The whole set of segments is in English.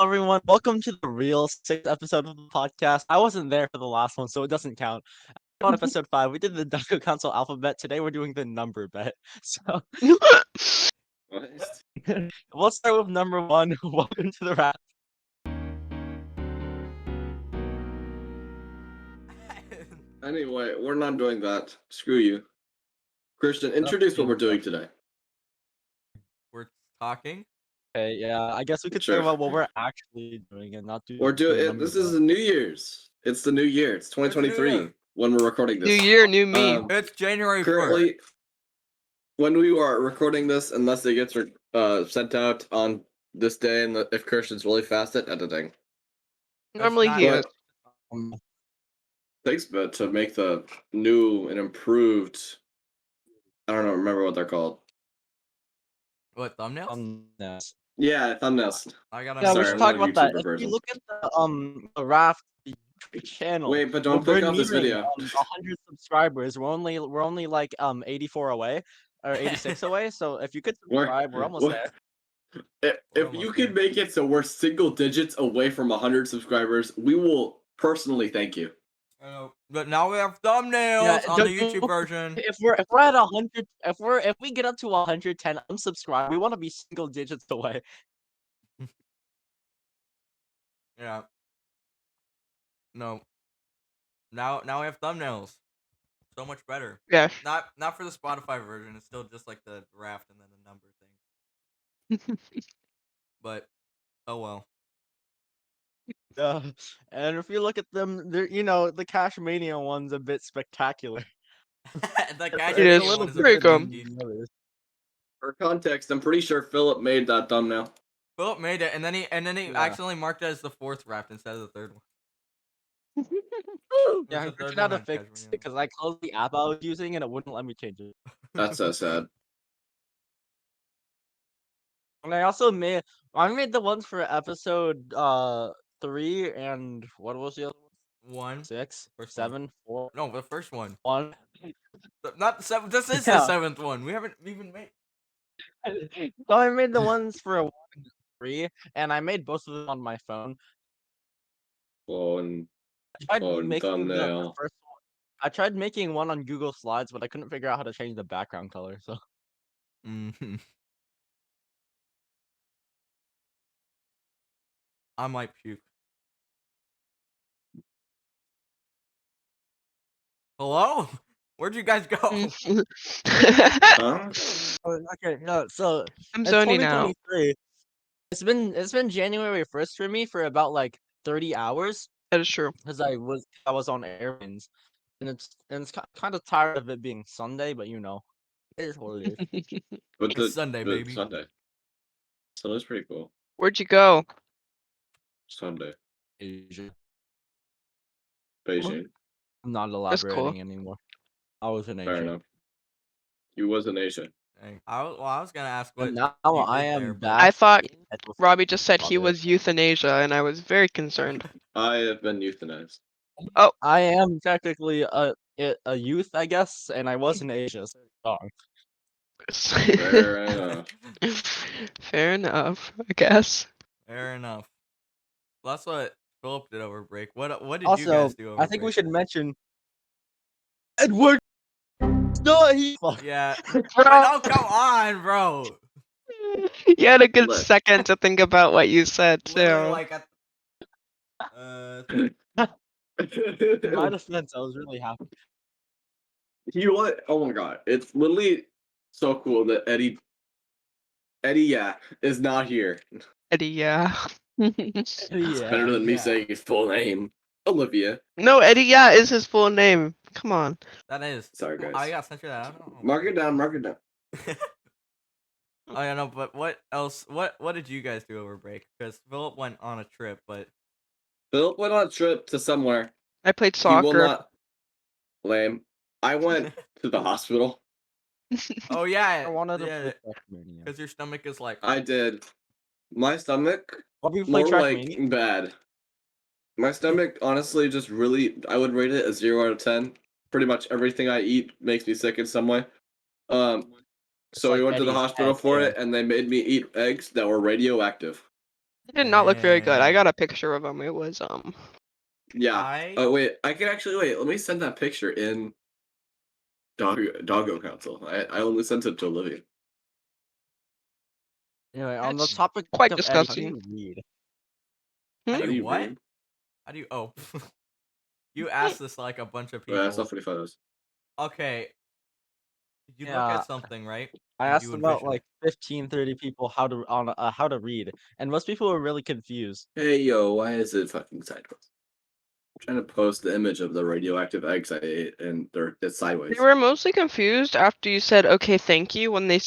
everyone. Welcome to the real sixth episode of the podcast. I wasn't there for the last one, so it doesn't count. On episode 5, we did the Dungeon Council alphabet. Today, we're doing the number bet. So, we'll start with number 1. Welcome to the Raft. Anyway, we're not doing that. Screw you. Christian, introduce what we're doing today. We're talking. Okay, yeah, I guess we could Sure. talk about what we're actually doing and not do. We're doing it. This is the New Year's. It's the New Year. It's 2023 when we're recording this. New year, new me. It's January 1st. Currently, when we are recording this, unless it gets sent out on this day, and if Christian's really fast at editing, Normally not he it. is. thanks, but to make the new and improved, I don't know, remember what they're called. What, thumbnails? Yes. Yeah, thumbnails. I gotta. Yeah, we Sorry, should I'm talk not a about that. YouTuber If person. you look at the Raft channel. Wait, but don't we're click off this nearing, video. 100 subscribers. We're only like 84 away or 86 away. So if you could subscribe, we're almost there. If you could make it so we're single digits away from 100 subscribers, we will personally thank you. But now we have thumbnails on the YouTube don't- version. If we're at 100, if we get up to 110 unsubscribe, we want to be single digits away. Yeah. No. Now we have thumbnails. So much better. Yeah. Not for the Spotify version. It's still just like the Raft and then the number thing. But oh well. And if you look at them, they're the Cash Mania one's a bit spectacular. The guy It is. a little Very bit cool. indeed. For context, I'm pretty sure Phillip made that thumbnail. Phillip made it, and then he Yeah. accidentally marked it as the 4th Raft instead of the 3rd one. Yeah, There's a I third tried to one on fix Cash it Mania. because I closed the app I was using and it wouldn't let me change it. That's so sad. And I made the ones for episode 3 and what was the other one? 1. 6 or First one. 7, 4, No, the first one. 1. Not the 7th. This is Yeah. the 7th one. We haven't even made. So I made the ones for 1 and 3, and I made both of them on my phone. Phone I tried Phone making the thumbnail. first one. I tried making one on Google Slides, but I couldn't figure out how to change the background color. So Mm-hmm. I might puke. Hello? Where'd you guys go? Huh? okay, no, so I'm it's zoning out. 2023. It's been January 1st for me for about like 30 hours That is true. because I was on airplanes, and it's kind of tired of it being Sunday, but it is what it is. But It's Sunday, baby. Sunday. So that's pretty cool. Where'd you go? Sunday. Asia. Beijing. I'm not That's elaborating cool. anymore. I was in Fair Asia. enough. You was in Asia. Dang. I was gonna ask what. And now you I did am there, but- back. I thought at the Robbie just said he father. was euthanasia, and I was very concerned. I have been euthanized. I am technically a youth, I guess, and I was in Asia. So sorry. Fair enough. Fair enough, I guess. Fair enough. Well, that's what Phillip did over break. What did you Also, guys do over I think we break? should mention Edward. No, he. Yeah. Bro, Oh, come on, bro. you had a good Look. second to think about what you said Literally, too. like at. In my defense, I was really happy. You know what? Oh my god. It's literally so cool that Eddie is not here. Eddie, yeah. It's better than me saying his full name. Olivia. No, Eddie, yeah, is his full name. Come on. That is. Sorry, guys. I got censor that out. Mark it down, mark it down. Oh yeah, no, but what else? What did you guys do over break? Because Phillip went on a trip, but Philip went on a trip to somewhere. I played He will soccer. not. Lame. I went to the hospital. oh yeah, I wanted to yeah, play Trackmania. because your stomach is like. I did. My stomach, What we play more like Trackmania? bad. My stomach, honestly, just really, I would rate it a 0 out of 10. Pretty much everything I eat makes me sick in some way. So like we went to the Eddie's hospital head, for yeah. it, and they made me eat eggs that were radioactive. It did not look very good. I got Dang. a picture of him. It was Yeah. Oh wait, I can actually wait. Let me send that picture in Doggo Council. I only sent it to Olivia. Anyway, on the It's topic quite of Eddie, how do disgusting. you read? How Hmm? do How do you you what? read? How do you? Oh, you asked this like a bunch of Oh, yeah, it's people. not funny photos. Okay, you look Yeah, at something, right? I And asked you about envision like it. 15, 30 people how to read, and most people were really confused. Hey yo, why is it fucking sideways? I'm trying to post the image of the radioactive eggs I ate, and it's They sideways. were mostly confused after you said, "Okay, thank you," when they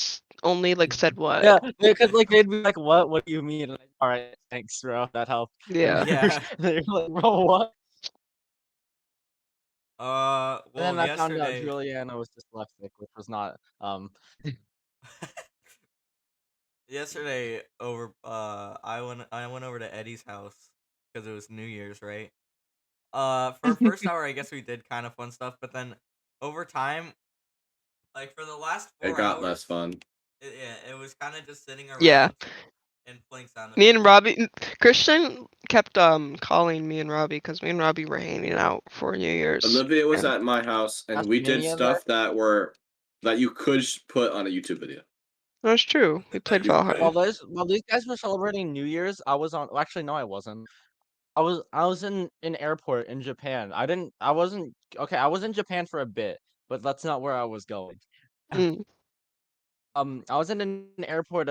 only like said what. Yeah, because like they'd be like, "What? What do you mean?" And like, all right, thanks, bro. That helped. Yeah. Yeah. They're like, bro, what? And Well, then I found out yesterday. Juliana was dyslexic, which was not Yesterday over I went over to Eddie's house because it was New Year's, right? For first hour I guess we did kind of fun stuff, but then over time, like for the last It 4 got less hours, fun. it was kind of just sitting Yeah. around and playing sound Me and effects. Robbie, Christian kept calling me and Robbie because me and Robbie were hanging out for New Year's. Olivia was And at my house, and Ask we did Mania there. stuff that you could put on a YouTube video. that's true. We played You Valheim. could. While these guys were celebrating New Year's, I was on. Well, actually, no, I wasn't. I was in an airport in Japan. I wasn't okay. I was in Japan for a bit, but that's not where I was going. Mm. I was in an airport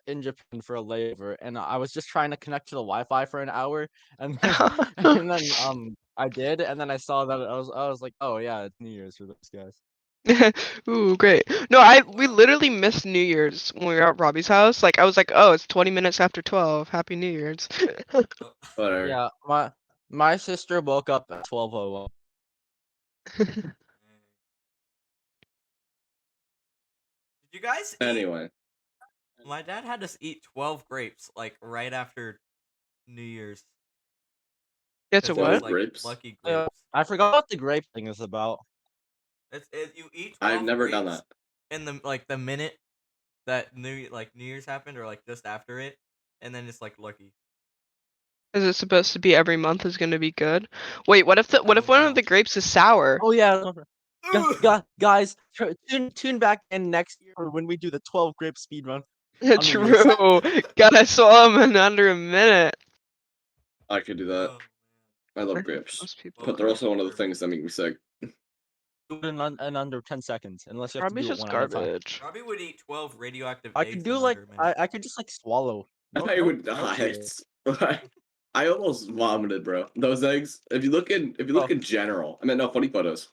in Japan for a layover, and I was just trying to connect to the Wi-Fi for an hour, and then I did, and then I saw that I was like, oh yeah, it's New Year's for those guys. Ooh, great. No, we literally missed New Year's when we were at Robbie's house. Like I was like, oh, it's 20 minutes after 12. Happy New Year's. Oh, Whatever. Yeah, my sister woke up at 12:01. dang. Did you guys eat? Anyway, My dad had us eat 12 grapes like right after New Year's It's a because it was 12 what? like grapes. lucky grapes. I forgot what the grape thing is about. You eat I've 12 never done grapes that. in the minute that New Year's happened or like just after it, and then it's like lucky. Is it supposed to be every month is going to be good? Wait, what if I what if don't one of know. the grapes is sour? Oh yeah, Ugh. guys, tune back in next year when we do the 12 grape speed run on New Year's. True. God, I saw him in under a minute. I could do that. Oh I I love think grapes, most people but man. they're are. also one of the They're things that make me sick. Do it in under 10 seconds, unless you have to Robbie's do it just one at a time. garbage. Robbie would eat 12 radioactive I could eggs do in like under a minute. I could just like swallow. I would No die. cheating. I almost vomited, bro. Those eggs. If you look Bro, in general, I mean, no funny photos.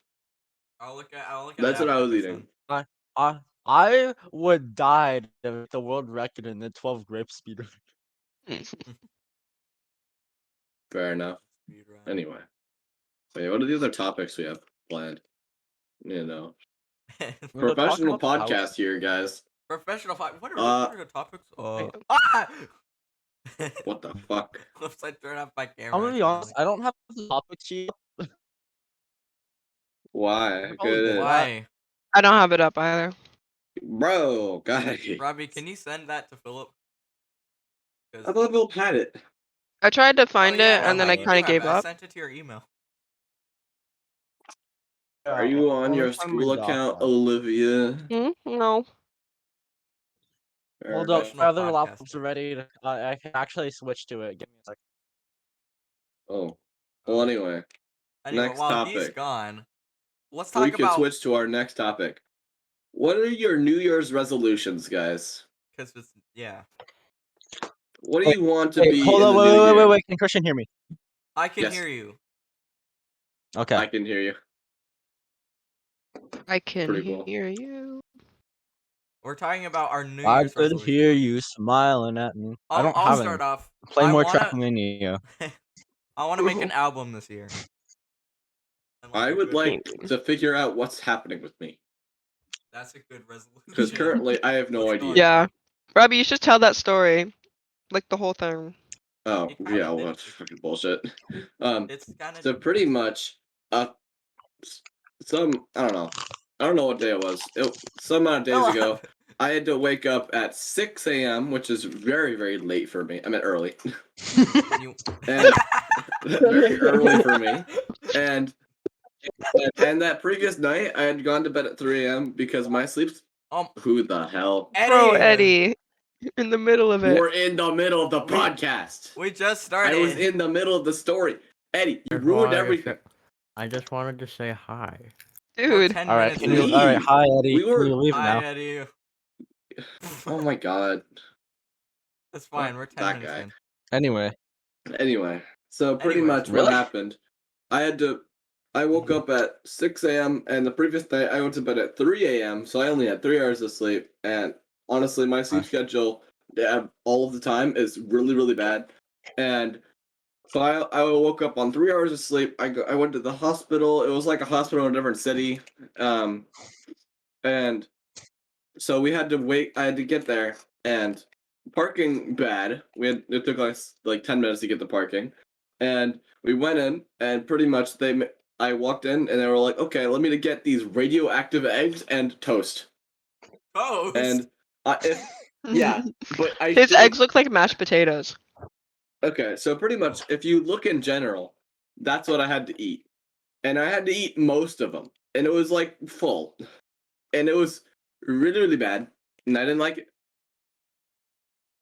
I'll look at it That's what I after was this eating. then. I would die if the world record in the 12 grape speed run. Fair enough. Speed run. Anyway, wait, what are the other topics we have planned? You know, We're gonna talk professional about the house. podcast here, guys. Professional fight. What Uh, are the topics? Wait. Ah! what the fuck? Whoops! I turned off my I'm camera. gonna be honest, Accidentally. I don't have the topic sheet. Why? Probably good. Why, I don't have it up either. Bro, guys. Robbie? Can you send that to Phillip? I 'Cause- thought Bill had it. I tried to oh find yeah, it no, and then I you kind do of have it. gave I up. sent it to your email. Are you on let me your find my school doc account, then. Olivia? No. Fair Hold up, enough. my Professional other laptop's podcaster. ready. I can actually switch to it. Give me a second. Oh. Well, Oh. anyway, Anyway, next while he's topic. gone, let's We talk could about switch to our next topic. What are your New Year's resolutions, guys? because it's yeah. What do Wait, you want to Wait, be hold in on, the new year? wait. Can Christian hear me? I can Yes. hear you. Okay. I can hear you. I can Pretty cool. hear you. We're talking about our New I Year's could resolution. hear you smiling at me. I don't I'll have start any. off. Play I more wanna Trackmania. I wanna make an album this year. And like I a would good like one. to figure out what's happening with me. That's a good Because resolution. currently I have no What's idea. going Yeah. on? Robbie, you should tell that story. Like the whole thing. Oh, It kinda yeah, well, did. that's fucking bullshit. It's kind of So pretty much, I don't know what day it was. Some amount of days ago, I had to wake up at 6 a.m., which is very, very late for me. I mean, early. You... And very early for me. And that previous night, I had gone to bed at 3 a.m. because my sleep's... Who the hell? Bro, Eddie! Eddie, in the middle of it. We're in the middle of the podcast. We just started. I was in the middle of the story. Eddie, you ruined everything. I just wanted to say hi. We're Dude. 10 All right, minutes can you? in. All right, hi Eddie. We were- Can you leave Hi, now? Eddie. Oh my god. That's fine. We're 10 That minutes guy. in. Anyway, so pretty Anyways. much Really? what happened, I woke up at 6 a.m. and the previous night I went to bed at 3 a.m. So I only had 3 hours of sleep. And honestly, my sleep schedule all of the time is really, really bad. And so I woke up on 3 hours of sleep. I went to the hospital. It was like a hospital in a different city. And so we had to wait. I had to get there, and parking bad. It took us like 10 minutes to get the parking, and we went in, and pretty much I walked in, and they were like, "Okay, let me to get these radioactive eggs and toast." Toast? And yeah, but I His should've- eggs look like mashed potatoes. Okay, so pretty much, if you look in general, that's what I had to eat, and I had to eat most of them, and it was like full, and it was really, really bad, and I didn't like it.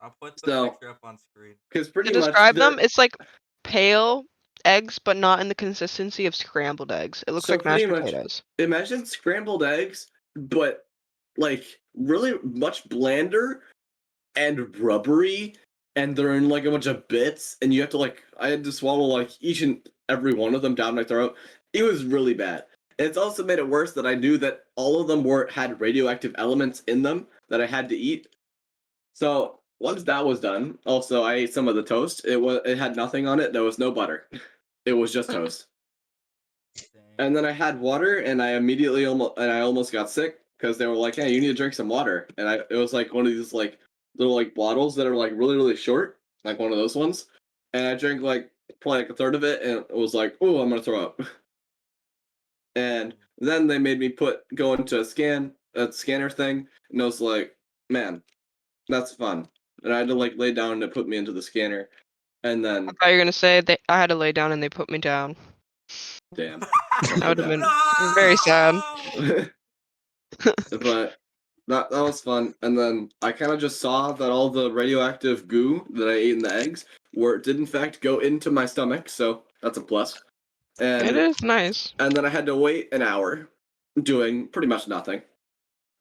I'll put the So- picture up on screen. Because To pretty much describe them, they're- it's like pale eggs, but not in the consistency of scrambled eggs. It looks So like mashed pretty much- potatoes. imagine scrambled eggs, but like really much blander and rubbery, and they're in like a bunch of bits, and you have to like I had to swallow like each and every one of them down my throat. It was really bad. And it's also made it worse that I knew that all of them had radioactive elements in them that I had to eat. So once that was done, also I ate some of the toast. It had nothing on it. There was no butter. It was just toast. And then I had water, and I almost got sick because they were like, "Hey, you need to drink some water." And it was like one of these like little like bottles that are like really, really short, like one of those ones. And I drank like probably like a third of it, and it was like, "Oh, I'm gonna throw up." And then they made me go into a scanner thing, and I was like, "Man, that's fun." And I had to like lay down, and it put me into the scanner, and then I thought you were gonna say I had to lay down and they put me down. damn. That would have been very sad. But that was fun. And then I kind of just saw that all the radioactive goo that I ate in the eggs did in fact go into my stomach, so that's a plus. It And is nice. then I had to wait an hour doing pretty much nothing.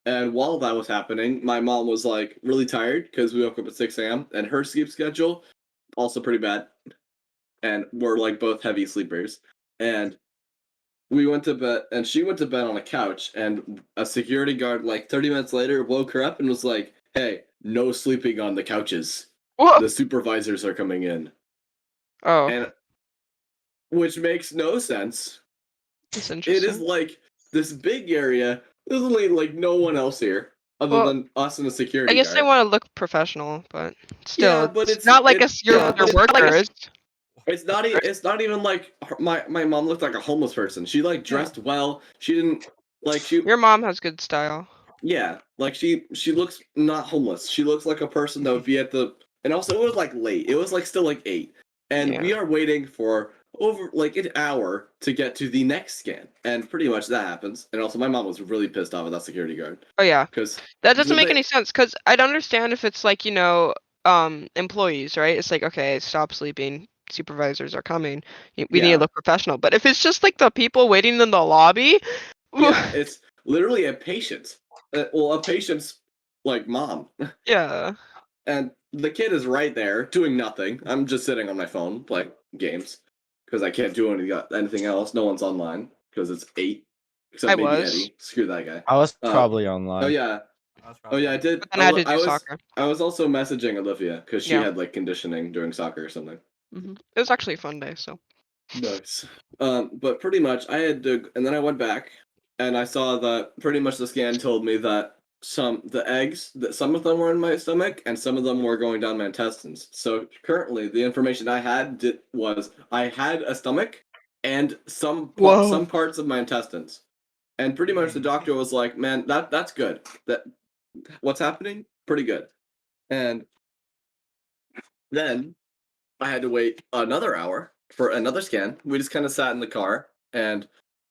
And while that was happening, my mom was like really tired because we woke up at 6 a.m. and her sleep schedule also pretty bad. And we're like both heavy sleepers. And we went to bed, and she went to bed on a couch, and a security guard like 30 minutes later woke her up and was like, "Hey, no sleeping on the couches. Whoa! The supervisors are coming in." Oh, And which makes no sense. that's It interesting. is like this big area. There's only like no one else here other Well, than us and the security I guess guard. they want to look professional, but still, Yeah, but it's not like your yeah, but workers. It's not even like my mom looked like a homeless person. She like dressed well. She didn't like she Your mom has good style. Yeah, like she looks not homeless. She looks like a person that would be at the. And also, it was like late. It was like still like 8, and Yeah. we are waiting for over like an hour to get to the next scan, and pretty much that happens. And also, my mom was really pissed off at that security guard Oh yeah, because that doesn't make they- any sense. Cause I'd understand if it's like employees, right? It's like, okay, stop sleeping. Supervisors are coming. We need Yeah. to look professional. But if it's just like the people waiting in the lobby, yeah, it's literally a patient. A patient's like mom, yeah. and the kid is right there doing nothing. I'm just sitting on my phone playing games because I can't do anything else. No one's online because it's 8, except I maybe was. Eddie. Screw that guy. I was probably online. Oh yeah, I was oh probably yeah, I did. But then I had to do was soccer. I was also messaging Olivia because she Yeah. had like conditioning during soccer or something. It was actually a fun day. So Nice. But pretty much I had to, and then I went back and I saw that pretty much the scan told me that the eggs that some of them were in my stomach and some of them were going down my intestines. So currently the information I had was I had a stomach and some Whoa. parts of my intestines. And pretty much the doctor was like, "Man, that's good. what's happening? Pretty good. And then I had to wait another hour for another scan. We just kind of sat in the car, and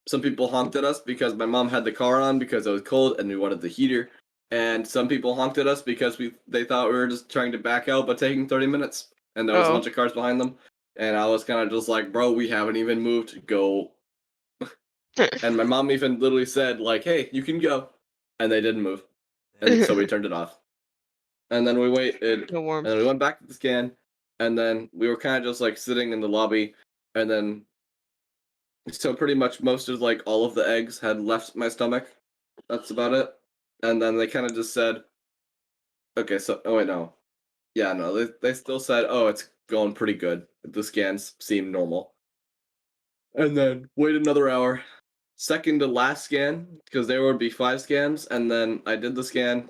some people honked at us because my mom had the car on because it was cold and we wanted the heater. And some people honked at us because they thought we were just trying to back out but taking 30 minutes. And there was a Oh. bunch of cars behind them. And I was kind of just like, bro, we haven't even moved. Go. And my mom even literally said, like, hey, you can go. And they didn't move. And so we turned it off. And then we waited. No And warmth. then we went back to the scan. And then we were kind of just like sitting in the lobby. And then, so pretty much most of like all of the eggs had left my stomach. That's about it. And then they kind of just said, okay, so, oh wait, no. Yeah, no, they still said, oh, it's going pretty good. The scans seem normal. And then wait another hour. Second to last scan, because there would be 5 scans, and then I did the scan,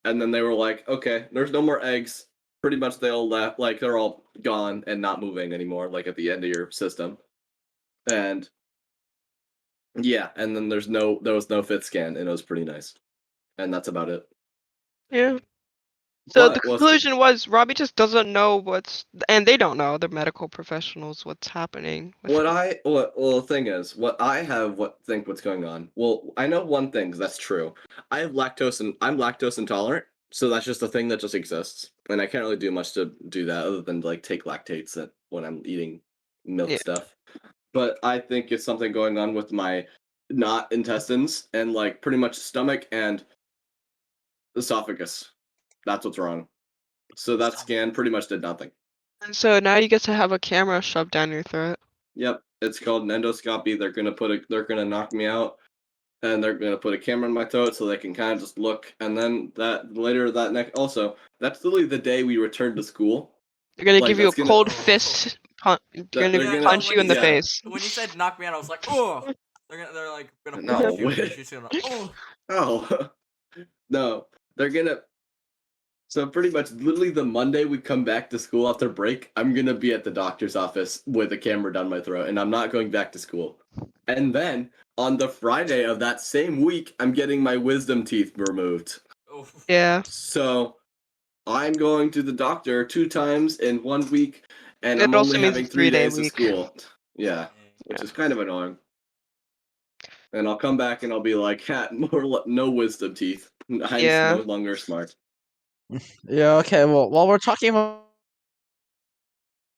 and then they were like, okay, there's no more eggs. Pretty much they all left, like they're all gone and not moving anymore, like at the end of your system. And yeah, and then there was no 5th scan, and it was pretty nice. And that's about it. Yeah. So the But conclusion was Robbie just doesn't know and they don't know, the medical professionals, what's happening with him. well, the thing is, what's going on. Well, I know one thing that's true. I'm lactose intolerant, so that's just a thing that just exists, and I can't really do much to do that other than like take lactates when I'm eating milk Yeah. stuff. But I think it's something going on with my not intestines and like pretty much stomach and esophagus. That's what's wrong. So that scan pretty much did nothing. And so now you get to have a camera shoved down your throat. Yep, it's called an endoscopy. They're gonna knock me out, and they're gonna put a camera in my throat so they can kind of just look. And then that's literally the day we return to school. They're gonna Like give you a that's gonna cold Oh. fist punch. They're that gonna they're Yeah, gonna no, punch you in the yeah. face. when you said knock me out, I was like, oh. They're like gonna No, punch you, and she's gonna, oh. oh no, they're gonna. So pretty much, literally the Monday we come back to school after break, I'm gonna be at the doctor's office with a camera down my throat, and I'm not going back to school. And then on the Friday of that same week, I'm getting my wisdom teeth removed. Oh. Yeah. So I'm going to the doctor 2 times in 1 week, and It I'm also only means a having 3 3-day days of week. school. Yeah, which is kind of annoying. And I'll come back and I'll be like, "Hat, no wisdom teeth. I'm Yeah. no longer smart." Yeah, okay, well, while we're talking about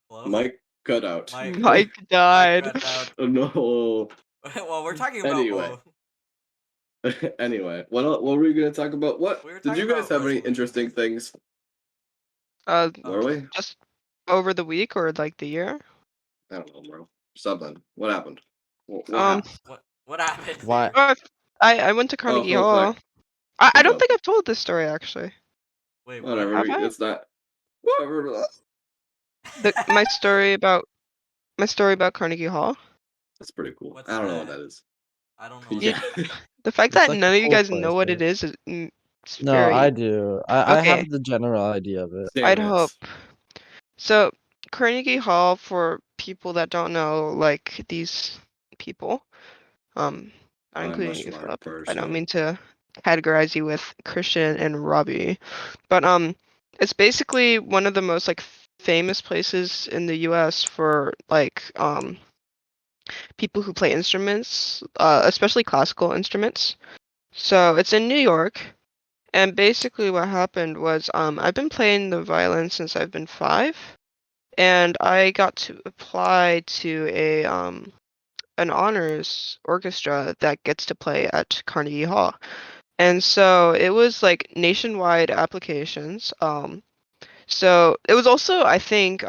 Hello? Mike cut out. Mike Mike died. cut out. Oh no. Well, we're talking about Anyway. Anyway, what were we gonna talk about? What We were did talking you guys about have any resolutions. interesting things? Uh, Were we? just over the week or like the year? I don't know, bro. Something. What happened? What Um, happened? What happened? why oh, I went to Carnegie real Hall. quick. I don't Go. think I've told this story actually. Wait, what? Whatever. Have I? It's not. Whatever. My story about Carnegie Hall. That's pretty cool. What's I don't know what that? that is. I don't know. Yeah. The fact It's that like none a of you cool guys place, know what right? it is it's No, very I do. I okay. have the general idea of it. I'd Damn hope. it. So Carnegie Hall, for people that don't know, like these people, not I'm a including you, smart Philip. I don't person. mean to categorize you with Christian and Robbie, but it's basically one of the most like famous places in the U.S. for like people who play instruments, especially classical instruments. So it's in New York, and basically what happened was I've been playing the violin since I've been 5, and I got to apply to an honors orchestra that gets to play at Carnegie Hall. And so it was like nationwide applications. So it was also, I think,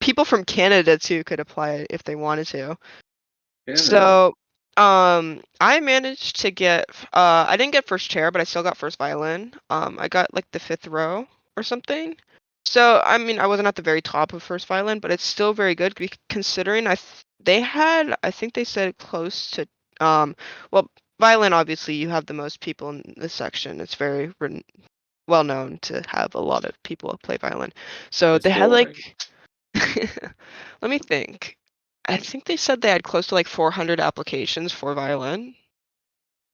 people from Canada too could apply if they wanted to. Canada. So, I managed to get, I didn't get first chair, but I still got first violin. I got like the 5th row or something. So, I mean, I wasn't at the very top of first violin, but it's still very good considering they had, I think they said close to, well, violin, obviously, you have the most people in this section. It's very well known to have a lot of people play violin. So It's they had boring. like, let me think. I think they said they had close to like 400 applications for violin.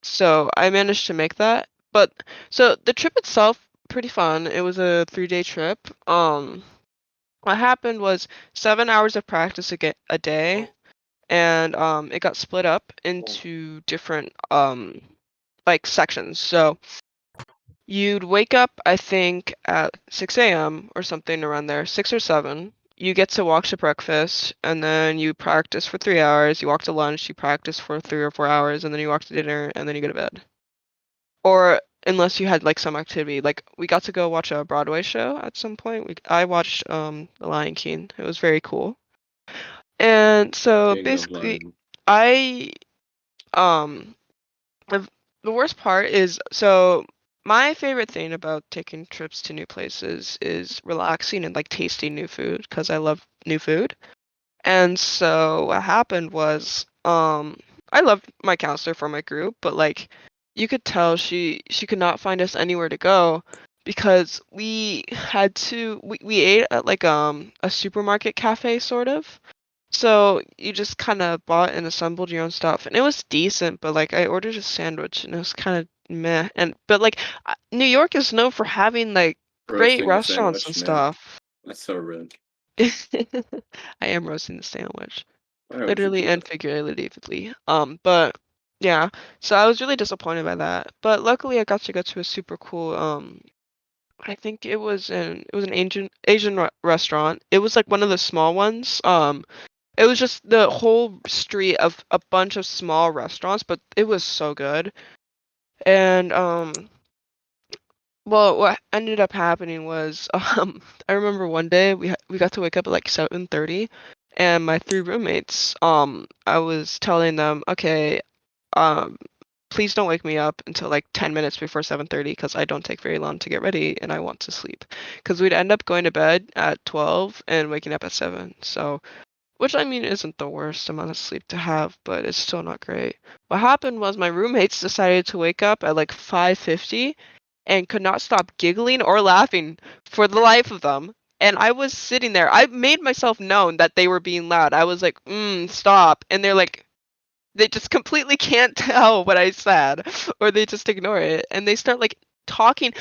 So I managed to make that. But so the trip itself, pretty fun. It was a 3-day trip. What happened was 7 hours of practice a day, Oh, and it got split up into different like sections. So you'd wake up, I think, at 6 a.m. or something around there, 6 or 7. You get to walk to breakfast, and then you practice for 3 hours. You walk to lunch, you practice for 3 or 4 hours, and then you walk to dinner, and then you go to bed. Or unless you had like some activity, like we got to go watch a Broadway show at some point. I watched The Lion King. It was very cool. And so King of basically, Lion. I um the the worst part is, so my favorite thing about taking trips to new places is relaxing and like tasting new food because I love new food. And so what happened was, I loved my counselor for my group, but like you could tell she could not find us anywhere to go because we ate at like a supermarket cafe sort of. So you just kind of bought and assembled your own stuff, and it was decent, but like I ordered a sandwich and it was kind of meh. And but like New York is known for having like great Roasting the restaurants and sandwich, man. stuff. That's so rude. I am roasting the sandwich, Why would you literally do and that? figuratively. But yeah, so I was really disappointed by that. But luckily, I got to go to a super cool. I think it was an Asian restaurant. It was like one of the small ones. It was just the whole street of a bunch of small restaurants, but it was so good. And well, what ended up happening was, I remember one day we got to wake up at like 7:30, and my 3 roommates, I was telling them, okay, um, please don't wake me up until like 10 minutes before 7:30 because I don't take very long to get ready and I want to sleep. Because we'd end up going to bed at 12 and waking up at 7. So, which I mean isn't the worst amount of sleep to have, but it's still not great. What happened was my roommates decided to wake up at like 5:50 and could not stop giggling or laughing for the life of them. And I was sitting there. I made myself known that they were being loud. I was like, stop. And they're like, they just completely can't tell what I said, or they just ignore it. And they start like talking.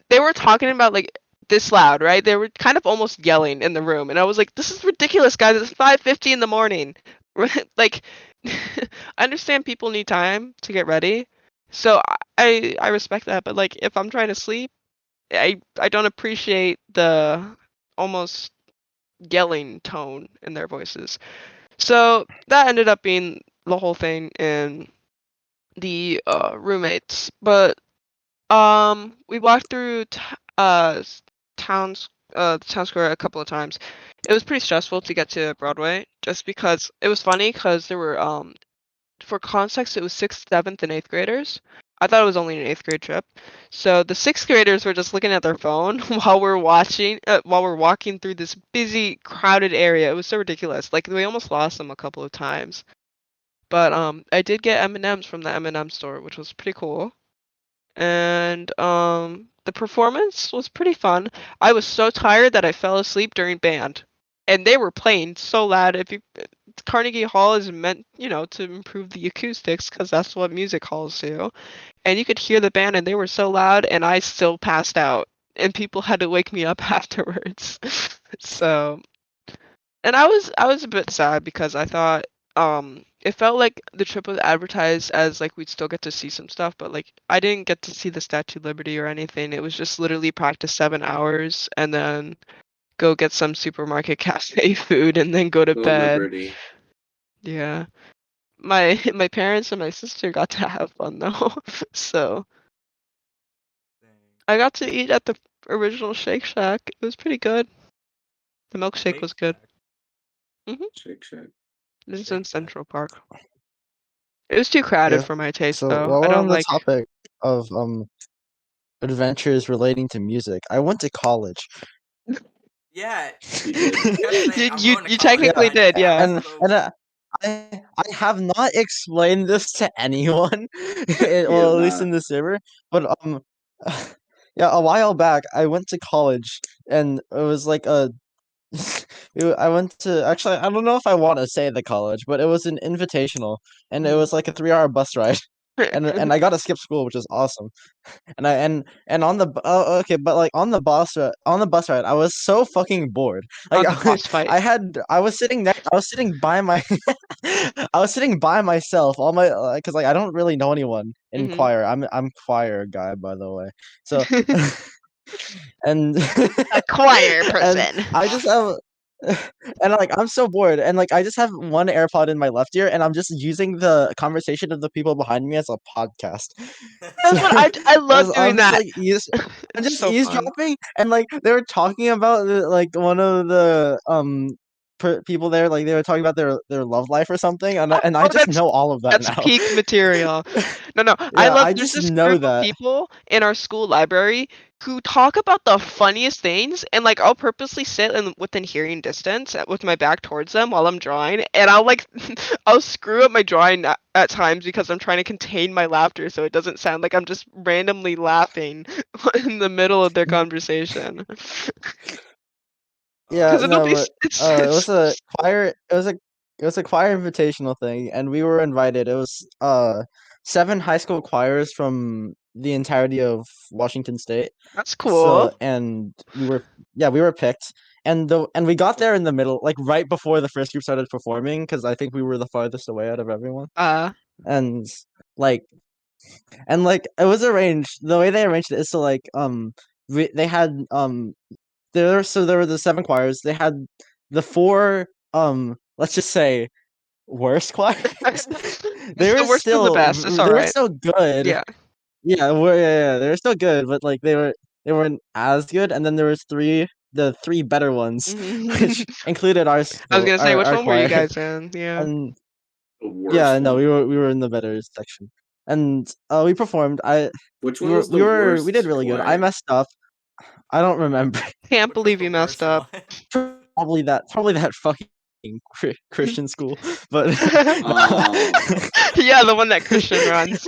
They were talking about like this loud, right? They were kind of almost yelling in the room. And I was like, this is ridiculous, guys. It's 5:50 in the morning. Like, I understand people need time to get ready. So I respect that, but like if I'm trying to sleep, I don't appreciate the almost yelling tone in their voices. So that ended up being the whole thing in the roommates. But we walked through towns the town square a couple of times. It was pretty stressful to get to Broadway just because it was funny because there were for context, it was sixth, seventh, and eighth graders. I thought it was only an eighth grade trip. So the sixth graders were just looking at their phone while we're walking through this busy, crowded area. It was so ridiculous. Like we almost lost them a couple of times. But I did get M&Ms from the M&M store, which was pretty cool. And the performance was pretty fun. I was so tired that I fell asleep during band. And they were playing so loud. If you Carnegie Hall is meant, to improve the acoustics because that's what music halls do. And you could hear the band and they were so loud and I still passed out and people had to wake me up afterwards. So, and I was a bit sad because I thought it felt like the trip was advertised as like we'd still get to see some stuff, but like I didn't get to see the Statue of Liberty or anything. It was just literally practice 7 hours and then go get some supermarket cafe food and then go to Oh, bed. Liberty. Yeah. My parents and my sister got to have fun though. So dang. I got to eat at the original Shake Shack. It was pretty good. The milkshake Shake was good. Shack. Shake Shack. This is Shake in Shack. Central Park. It was too crowded Yeah. for my taste So though. while I we're don't on the like. topic of adventures relating to music, I went to college. Yeah, He did. he kept saying, You "I'm you going to you college," and technically Yeah, I just did, thought it yeah. was and so and funny. I have not explained this to anyone, He has well, at least not. in the server. But yeah, a while back I went to college, and it was like a. I went to actually I don't know if I want to say the college, but it was an invitational, and it Mhm. was like a 3-hour bus ride. and I got to skip school, which is awesome. And on the okay, but like on the bus ride, I was so fucking bored. Like On the boss fight. I was sitting by my I was sitting by myself. All my because like I don't really know anyone in Mhm. choir. I'm choir guy, by the way. So and A choir and person. I just have and like I'm so bored and like I just have one AirPod in my left ear and I'm just using the conversation of the people behind me as a podcast. So That's what I love doing I'm just that. like I'm It's just so fun. eavesdropping and like they were talking about like one of the people there like they were talking about their love life or something and I Oh, just know all of that that's now. peak material. No, I Yeah, love I there's just this know group of that. people in our school library who talk about the funniest things, and like I'll purposely sit within hearing distance with my back towards them while I'm drawing, and I'll like I'll screw up my drawing at times because I'm trying to contain my laughter so it doesn't sound like I'm just randomly laughing in the middle of their conversation. Yeah, Because it'll no, be but it it's was a choir. It was a choir invitational thing, and we were invited. It was 7 high school choirs from the entirety of Washington State. that's So cool. and we were picked, and we got there in the middle, like right before the first group started performing, because I think we were the farthest away out of everyone, Uh, and like like it was arranged. The way they arranged it is so like they had there were the 7 choirs. They had the 4 let's just say worst choirs. it's the worst of the best. It's all They were right. still good. Yeah. Yeah, they were still good, but like they weren't as good. And then there was the 3 better ones, which included our I was school, gonna say, which our one were you choir. guys in? Yeah. And The yeah, worst no, one. we were in the better section. And we performed. Which one was the We did worst really good. I choir? messed up. I don't remember. Can't Which was believe the you messed worst up. one? Probably that fucking Christian school, but Oh, Yeah, the one that Christian runs.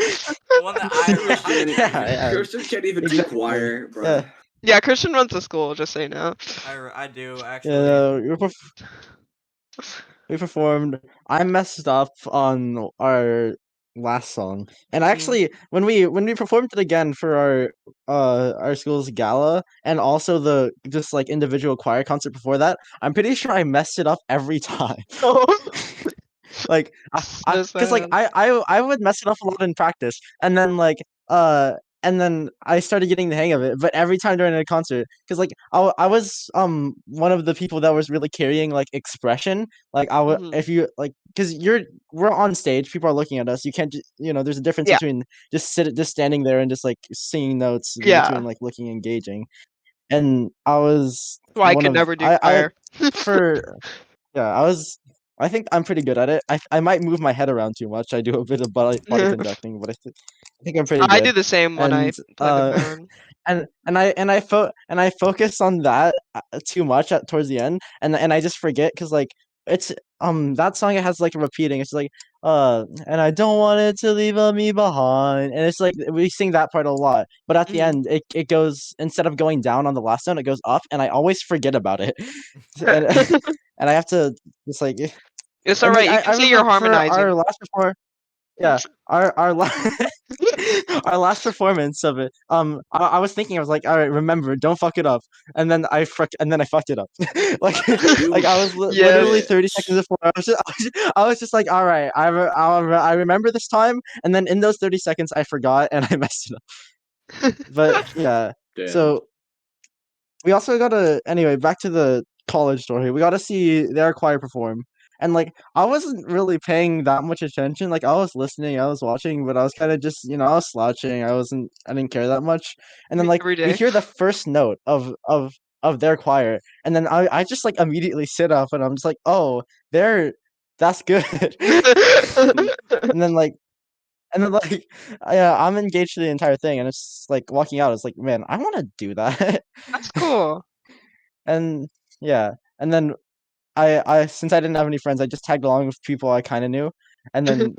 The one that I run. Christian. yeah, Christian can't even do exactly. choir, Yeah, bruh. Yeah, Christian runs the school, just so you know. I do actually. yeah. We performed. I messed up on our last song, and Mhm. actually, when we performed it again for our school's gala, and also the just like individual choir concert before that, I'm pretty sure I messed it up every time. Oh, Like so because like sad. I would mess it up a lot in practice, and then like uh and then I started getting the hang of it. But every time during a concert, because like I was one of the people that was really carrying like expression. Like Mhm. if you like because we're on stage, people are looking at us. You can't there's a difference Yeah, between just standing there and just like singing notes between yeah. like looking engaging. And I was Well, I one could of never do I choir. for yeah, I think I'm pretty good at it. I might move my head around too much. I do a bit of body conducting, but I think I'm pretty I good. do the same when I And play the band. and I focus on that too much towards the end, and I just forget because like it's that song it has like repeating. It's like and I don't want it to leave me behind, and it's like we sing that part a lot, but at the Mhm. end it goes instead of going down on the last note, it goes up, and I always forget about it, and and I have to just like It's and like alright, you I can say you're remember for our harmonizing. last perform yeah, our our last performance of it. I was thinking I was like, all right, remember, don't fuck it up. And then I fucked it up. like like You I was Yes. literally 30 seconds bitch. before. I was just like, all right, I remember this time. And then in those 30 seconds, I forgot and I messed it up. But yeah, Damn. so we also got to anyway back to the college story. We got to see their choir perform, and like I wasn't really paying that much attention. Like I was listening, I was watching, but I was kind of just I was slouching. I didn't care that much. And then Me like every we day. hear the first note of their choir, and then I just like immediately sit up, and I'm just like, oh, that's good. and then like and then like yeah, I'm engaged to the entire thing, and it's like walking out. It's like, man, I want to do that. That's cool. And yeah, and then I since I didn't have any friends, I just tagged along with people I kind of knew, and then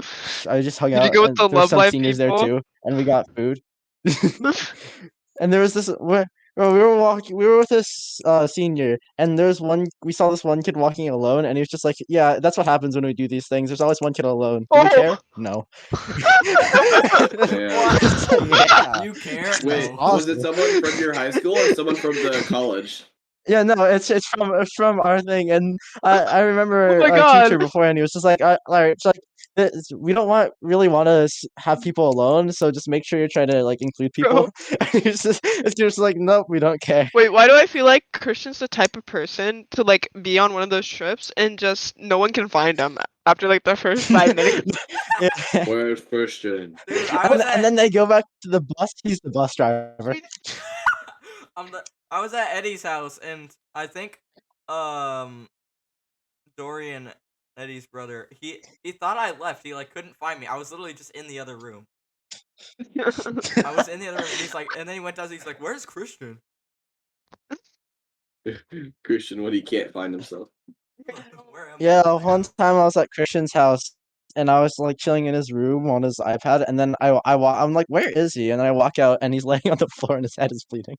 I just hung Did you out, go with and the there was Love some Life seniors there people? too, and we got food. And there was this Bro, we were with this senior, and we saw this one kid walking alone, and he was just like, "Yeah, that's what happens when we do these things. There's always one kid alone. Do we care? Oh, No." Yeah. Just like, yeah, You care? that's Wait, No. was it awesome. someone from your high school or someone from the college? Yeah, no, it's from our thing, and I oh remember my our God. teacher before, and he was just like, it's like we don't really want to have people alone, so just make sure you're trying to like include people." Bro. And it's just like, nope, we don't care. Wait, why do I feel like Christian's the type of person to like be on one of those trips and just no one can find him after like the first 5 minutes? Yeah. Where's Christian? Dude, I was And at then they go back to the bus. He's the bus driver. I was at Eddie's house, and I think Dorian, Eddie's brother, he thought I left. He like couldn't find me. I was literally just in the other room. I was in the other room, and he's like, and then he went down. He's like, "Where's Christian?" Christian, when he can't find himself. Where am Yeah, I? one time I was at Christian's house, and I was like chilling in his room on his iPad, and then I'm like, "Where is he?" And then I walk out, and he's laying on the floor, and his head is bleeding.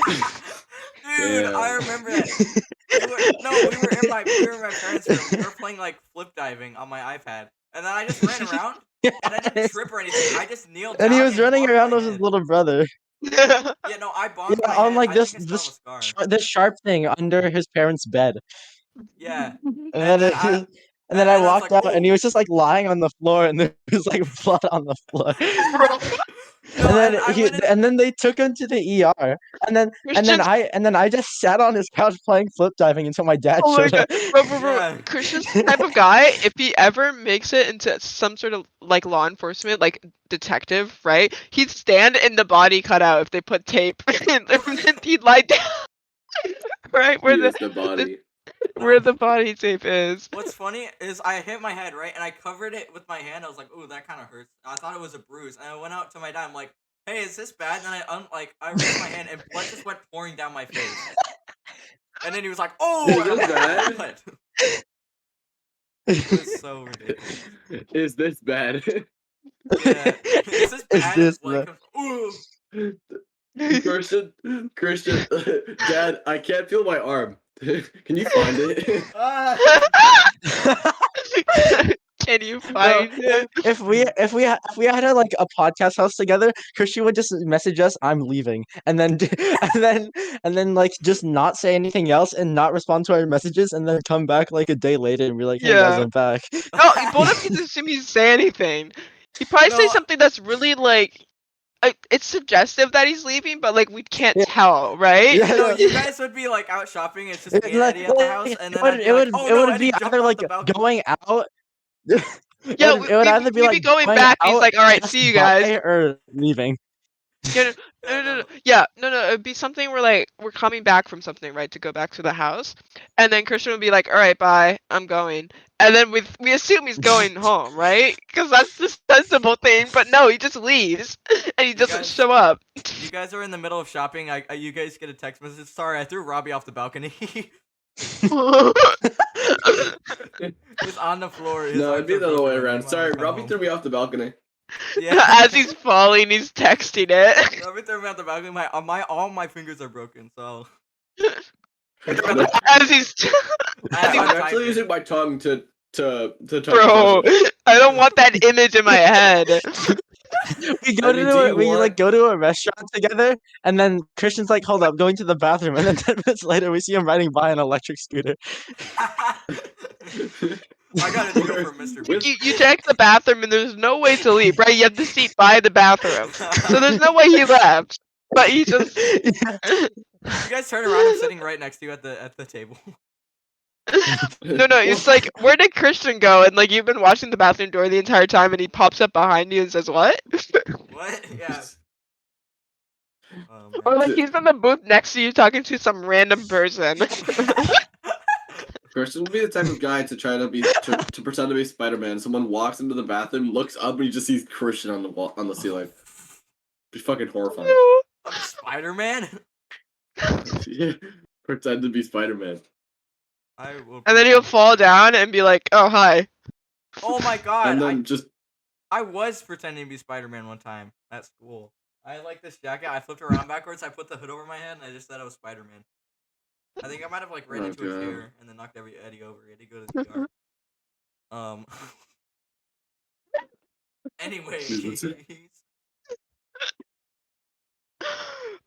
Dude, I Damn. remember that. We were in my parents' room. We were playing like flip diving on my iPad, and then I just ran around, and I didn't trip or anything. I just kneeled And he down was and running bonked around my with his head. little brother. Yeah, no, I bonked Yeah, my on head. like I think I still have a scar. this sharp thing under his parents' bed. Yeah, And and then then I and then I I was walked like, out, and he "Oh." was just like lying on the floor, and there was like blood on the floor. Bro, No, and I went in. And then they took him to the ER, Christian's and then I just sat on his couch playing flip diving until my dad oh my showed God, up. bro. Yeah. Christian's the type of guy. If he ever makes it into some sort of like law enforcement, like detective, right? He'd stand in the body cutout if they put tape, and then he'd lie down right He is the body. where No. the body tape is. What's funny is I hit my head, right, and I covered it with my hand. I was like, "Ooh, that kind of hurts." I thought it was a bruise, and I went out to my dad. I'm like, "Hey, is this bad?" And then I raised my hand, and blood just went pouring down my face. And then he was like, "Oh!" Is And I'm this like, bad? "What?" It was so ridiculous. Is this bad? Yeah, is this Is bad? this His leg comes. Ooh. Christian, Christian, Dad, I can't feel my arm. Can you find it? Ah. Can you Bro, find it? if we had like a podcast house together, Christian would just message us, "I'm leaving," and then and then like just not say anything else and not respond to our messages, and then come back like a day later and be like, "Hey guys, Yeah. I'm back." No, both of you just assume he'd say anything. He'd probably say No, something that's really like it's suggestive that he's leaving, but like we can't Yeah, tell, right? yeah, no, no. you guys would be like out shopping. It's just me and Like, Eddie at the house, and then I'd be it like, would "Oh it no, would Eddie be jumped either off like the balcony." going out. Yeah, It would either be we'd like be going going back. He's out, like, all right, just see you guys. bye, or leaving. Yeah, Yeah, no. yeah, no, it'd be something where like we're coming back from something, right, to go back to the house, and then Christian would be like, all right, bye, I'm going, and then we assume he's going home, right? Because that's the sensible thing, but no, he just leaves and he You doesn't guys, show up. you guys are in the middle of shopping. You guys get a text message. Sorry, I threw Robbie off the balcony. He's on the floor. His No, it'd arms be are the other way broken. He around. might Sorry, wanna come Robbie home. threw me off the balcony. Yeah. As he's falling, he's texting it. Robbie threw me off the balcony. All my fingers are broken. So. As he's As I'm I'm actually typing. using my tongue to type this bro, message. I don't want that image in my head. I mean, do you We like want? go to a restaurant together, and then Christian's like, "Hold up, going to the bathroom," and then 10 minutes later, we see him riding by an electric scooter. I got a deal for Mr. With- Beast. You check the bathroom and there's no way to leave, right? You have the seat by the bathroom, so there's no way he left. But he just Yeah. You guys turn around. I'm sitting right next to you at the table. no, it's like where did Christian go? And like you've been watching the bathroom door the entire time, and he pops up behind you and says, "What?" What? Yeah. Oh, Or man. like he's in the booth next to you talking to some random person. Christian would be the type of guy to try to to pretend to be Spider-Man. Someone walks into the bathroom, looks up, and he just sees Christian on the wall on the ceiling. Be fucking horrifying. I'm Spider-Man. Yeah. Pretend to be Spider-Man. I will. And then he'll fall down and be like, "Oh, hi." Oh my god! And then just I was pretending to be Spider-Man one time at school. I like this jacket. I flipped around backwards. I put the hood over my head, and I just said I was Spider-Man. I think I might have like ran Oh, into a God. chair and then knocked Eddie over. Eddie go to the ER. Anyways, What's it?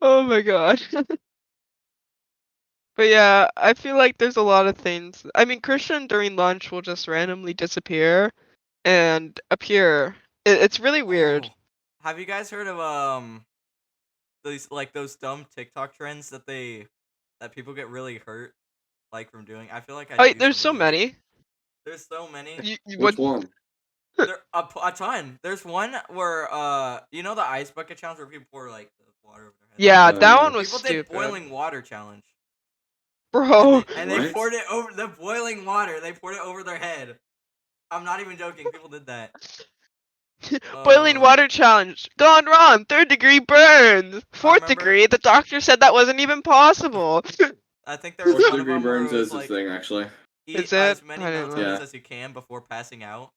Oh my god. But yeah, I feel like there's a lot of things. I mean, Christian during lunch will just randomly disappear and appear. It's really weird. Oh, have you guys heard of those dumb TikTok trends that people get really hurt like from doing? I feel like I Oh, do wait, there's some so of those. many. There's so many. What? Which one? There a ton. There's one where you know the ice bucket challenge where people pour like the water over their head. Yeah, that yeah. one was People did stupid, boiling water challenge. bro. And they What? poured it over the boiling water. They poured it over their head. I'm not even joking. People did that. Boiling water challenge gone wrong. 3rd-degree burns. I 4th remember. degree. The doctor said that wasn't even possible. I think there was Fourth one of degree them where burns it was is a like thing, actually. eat Is it? as many I didn't know. melatonin Yeah. as you can before passing out.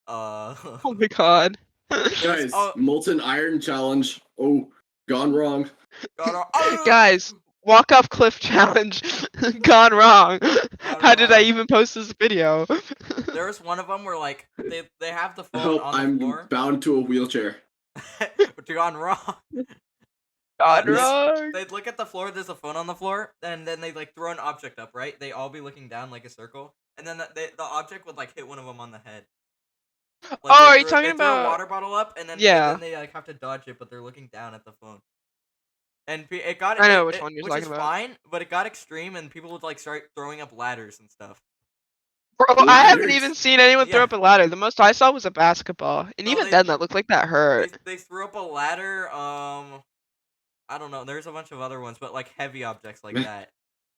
Oh my god. Guys, oh. molten iron challenge. Oh, gone wrong. Guys, walk off cliff challenge gone wrong. How did I wrong. even post this video? There was one of them where like they have the phone Help! on the I'm floor. bound to a wheelchair. But gone wrong. Gone wrong. They'd look at the floor. There's a phone on the floor, and then they like throw an object up. Right? They all be looking down like a circle, and then the object would like hit one of them on the head. Like, Oh, are you talking they throw a about? water bottle up, and then Yeah. they like have to dodge it, but they're looking down at the phone. And it got I know which one you're which talking is about. fine, but it got extreme, and people would like start throwing up ladders and stuff. Bro, I haven't Ladders? even seen anyone throw Yeah. up a ladder. The most I saw was a basketball, and No, even they- then, that looked like that hurt. They threw up a ladder. I don't know. There's a bunch of other ones, but like heavy objects like that.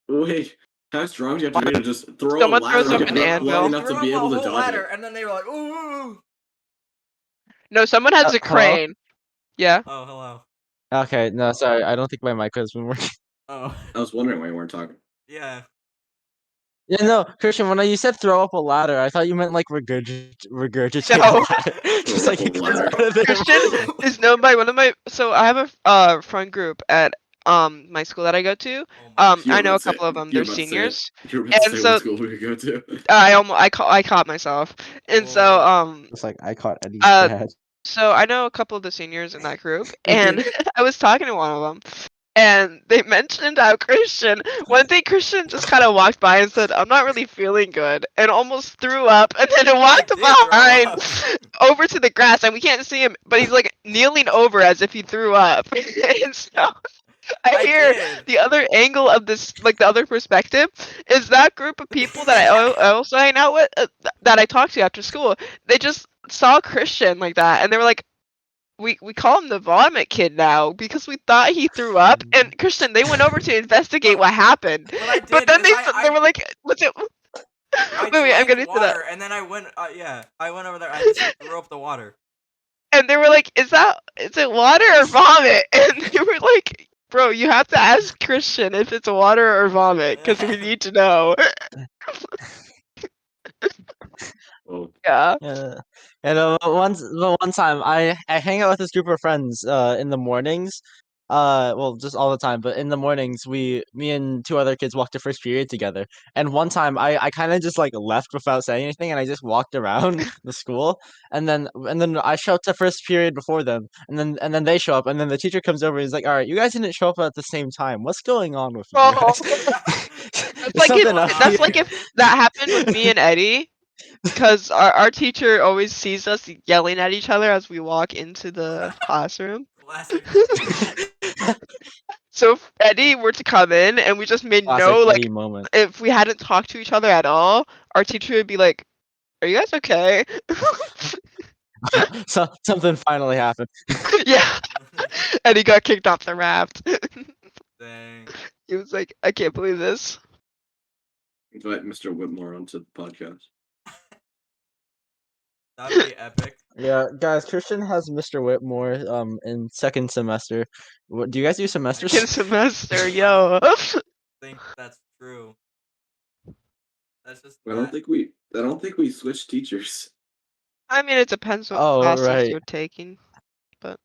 Wait, how strong do you have to be to just throw Someone a ladder throws up up an low anvil. enough to Threw be up able a to whole dodge ladder, it? and then they were like, ooh. No, someone has a Hello? crane. Yeah. Oh, hello. Okay, no, sorry, I don't think my mic has been working. Oh, I was wondering why you weren't talking. yeah. Yeah, no, Christian, when you said throw up a ladder, I thought you meant like regurgitate No. it. Just Throw like up a ladder. out of there. Christian is known by one of my. So I have a friend group at my school that I go to. Oh my You were I know about a to say couple of them. you They're were about to say it. seniors. You were about to And say so what school we could go to. I caught myself. And so Oh. It's like I caught Eddie's uh dad. so I know a couple of the seniors in that group, and I was talking to one of them, and they mentioned how one day Christian just kind of walked by and said, "I'm not really feeling good," and almost threw up, and then walked did throw behind up. over to the grass, and we can't see him, but he's like kneeling over as if he threw up. And so I hear did. the other angle of this, like the other perspective, is that group of people that I also hang out with, that I talk to after school. They just saw Christian like that, and they were like, "We call him the vomit kid now because we thought he threw up." And Christian, they went over to investigate what happened. What I But did then is they were like, "What's it?" I Wait, I'm drank gonna do that. water, and then I went. I went over there. I just threw up the water. And they were like, is it water or vomit? And they were like, bro, you have to ask Christian if it's water or vomit, because we need to know. Oh, Yeah. Yeah, and one time I hang out with this group of friends in the mornings, well just all the time, but in the mornings me and two other kids walked to first period together, and one time I kind of just like left without saying anything, and I just walked around the school, and then I show up to first period before them, and then they show up, and then the teacher comes over and is like, all right, you guys didn't show up at the same time. What's going on with you Oh, guys? that's There's like something if up Going on that's here. like here. if that happened with me and Eddie, because our teacher always sees us yelling at each other as we walk into the classroom. Classic. So if Eddie were to come in and we just made Classic no, like, Eddie moment. if we hadn't talked to each other at all, our teacher would be like, "Are you guys okay?" So something finally happened. Yeah. And he got kicked off the raft. Dang. He was like, "I can't believe this." invite Mr. Whitmore onto the podcast. That'd be epic. Yeah, guys, Christian has Mr. Whitmore in second semester. What do you guys do semesters? Second semester, yo. I think that's true. That's just. I don't think we switched teachers. I mean, it depends what Oh, classes right. you're taking, but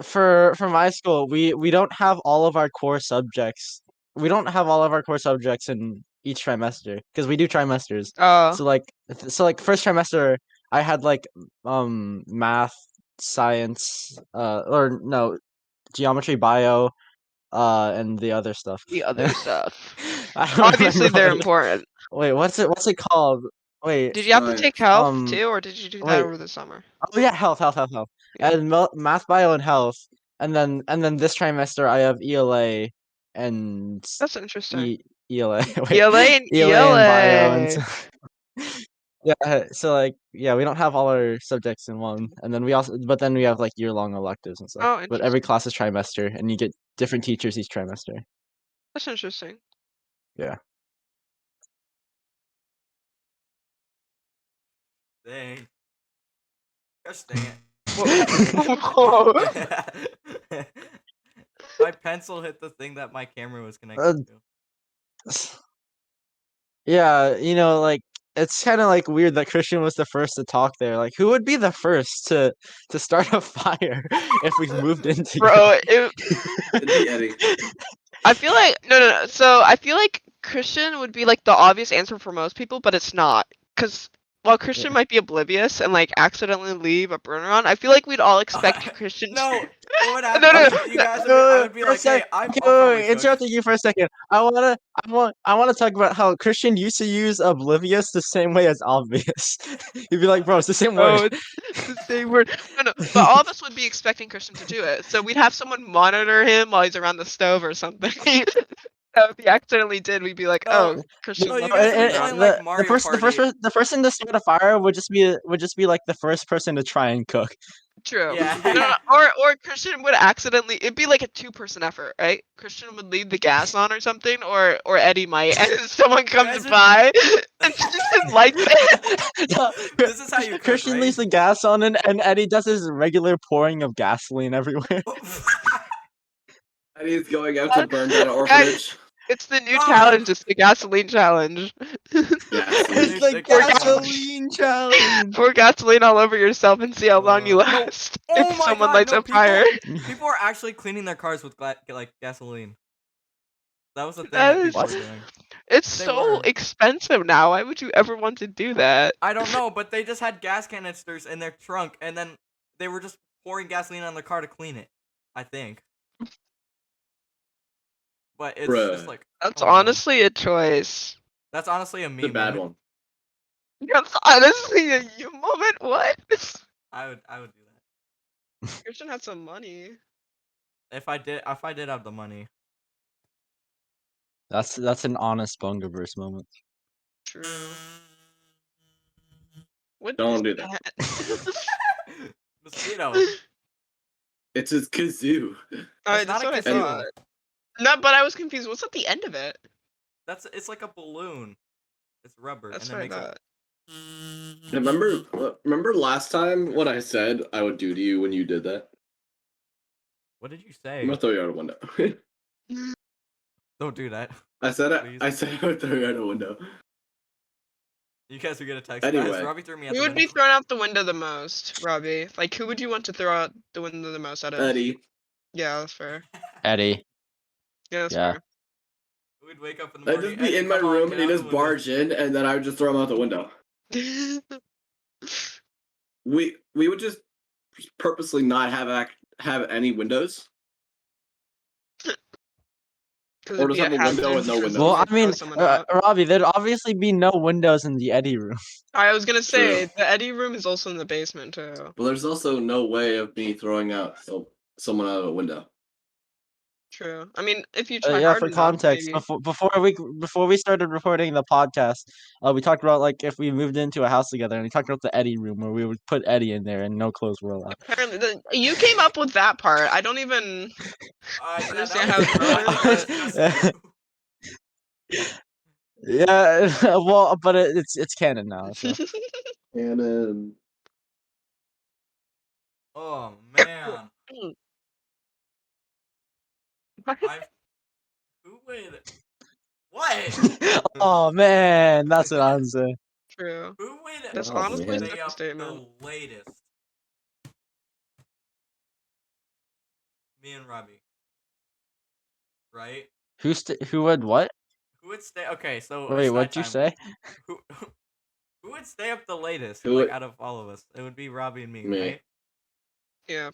For my school, we don't have all of our core subjects. We don't have all of our core subjects in each trimester because we do trimesters. Oh, So like first trimester, I had like math, science, or no, geometry, bio, and the other stuff. the other stuff. I don't Obviously, remember they're what important. wait, what's it called? Wait, Did you have to take Science. health um, too, or did you do that wait. over the summer? Oh yeah, health. Yeah. And math, bio, and health, and then this trimester I have ELA and That's interesting. E ELA. Wait, ELA and ELA and bio, and ELA. yeah. So like yeah, we don't have all our subjects in one, and then but then we have like year-long electives and stuff. Oh, But every interesting. class is trimester, and you get different teachers each trimester. That's interesting. Yeah. Dang. Gosh dang it. Whoa. My pencil hit the thing that my camera was Uh, connected to. Yeah, like it's kind of like weird that Christian was the first to talk there. Like, who would be the first to start a fire if we moved in Bro, together? It'd be Eddie. I feel like no. So I feel like Christian would be like the obvious answer for most people, but it's not. Cause while Christian Yeah. might be oblivious and like accidentally leave a burner on, I feel like we'd all expect Christian. No, what would No, happen no. is you guys would be, I would be like, hey, I'll probably cook. Interrupting you for a second. I wanna talk about how Christian used to use oblivious the same way as obvious. He'd be like, bro, it's the same Oh, word. it's the same word. No. But all of us would be expecting Christian to do it, so we'd have someone monitor him while he's around the stove or something. So if he accidentally did, we'd be like, No, "Oh, Christian no, you left guys his would be burner on." playing like Mario Party. The person to start a fire would just be like the first person to try and cook. True. Yeah. No, or Christian would accidentally. It'd be like a two-person effort, right? Christian would leave the gas on or something, or Eddie might, and someone comes guys would- by and just lights it. No, This is how you cook, Christian right? leaves the gas on, and Eddie does his regular pouring of gasoline everywhere. Eddie's going out to burn down an Guys, orphanage. it's the new No. challenge. It's the gasoline challenge. Yes. It's the the gasoline challenge. Pour gasoline all over yourself and see how long you No. last. Oh If my someone god, lights no, a fire. people are actually cleaning their cars with like gasoline. That was the thing That that people is- were doing. It's They so were. expensive now. Why would you ever want to do that? I don't know, but they just had gas canisters in their trunk, and then they were just pouring gasoline on their car to clean it. I think. But it's just Bruh. like That's come on. honestly a choice. That's honestly a The meme. bad moment. one. That's honestly a you moment. What? I would do that Christian had some money. if I did have the money. That's an honest Bungaverse moment. True. What Don't is do that. Mosquito. It's his kazoo. Alright, not that's a what I kazoo. thought. No, but I was confused. What's at the end of it? It's like a balloon. It's rubber That's and what I it makes thought. Remember last time what I said I would do to you when you did that? What did you I'm say? gonna throw you out a window. Don't do that. I said Please. I said I would throw you out a window. You guys would get a text. Anyway. Guys, Robbie threw me out Who the would be window. thrown out the window the most, Robbie? Like, who would you want to throw out the window the most out of? Eddie. Yeah, that's fair. Eddie. Yeah, that's Yeah. fair. We'd wake up in the I'd morning. just be Eddie, in my come on, room get and he'd out just the window. barge in and then I would just throw him out the window. We would just purposely not have any windows. Or just have a window with no windows. Well, I mean, Robbie, there'd obviously be no windows in the Eddie room. I was gonna say True. the Eddie room is also in the basement too. But there's also no way of me throwing out someone out of a window. True. I mean, if you try Yeah, hard for enough, context, maybe. before we started recording the podcast, we talked about like if we moved into a house together, and we talked about the Eddie room where we would put Eddie in there and no clothes were allowed. Apparently, you came up with that part. I don't even understand how I think that's just you. Yeah, well, but it's canon now. So. And Oh man. Who would? What? Oh man, that's what I'm saying. True. Who would? That's Oh, honestly man. such stay a up statement. the latest? Me and Robbie. Right? Who would what? Who would stay? Okay, so Wait, it's what'd you nighttime. say? Who who would stay up the latest? Who Like would- out of all of us, it would be Robbie and me, Me. right? Yeah.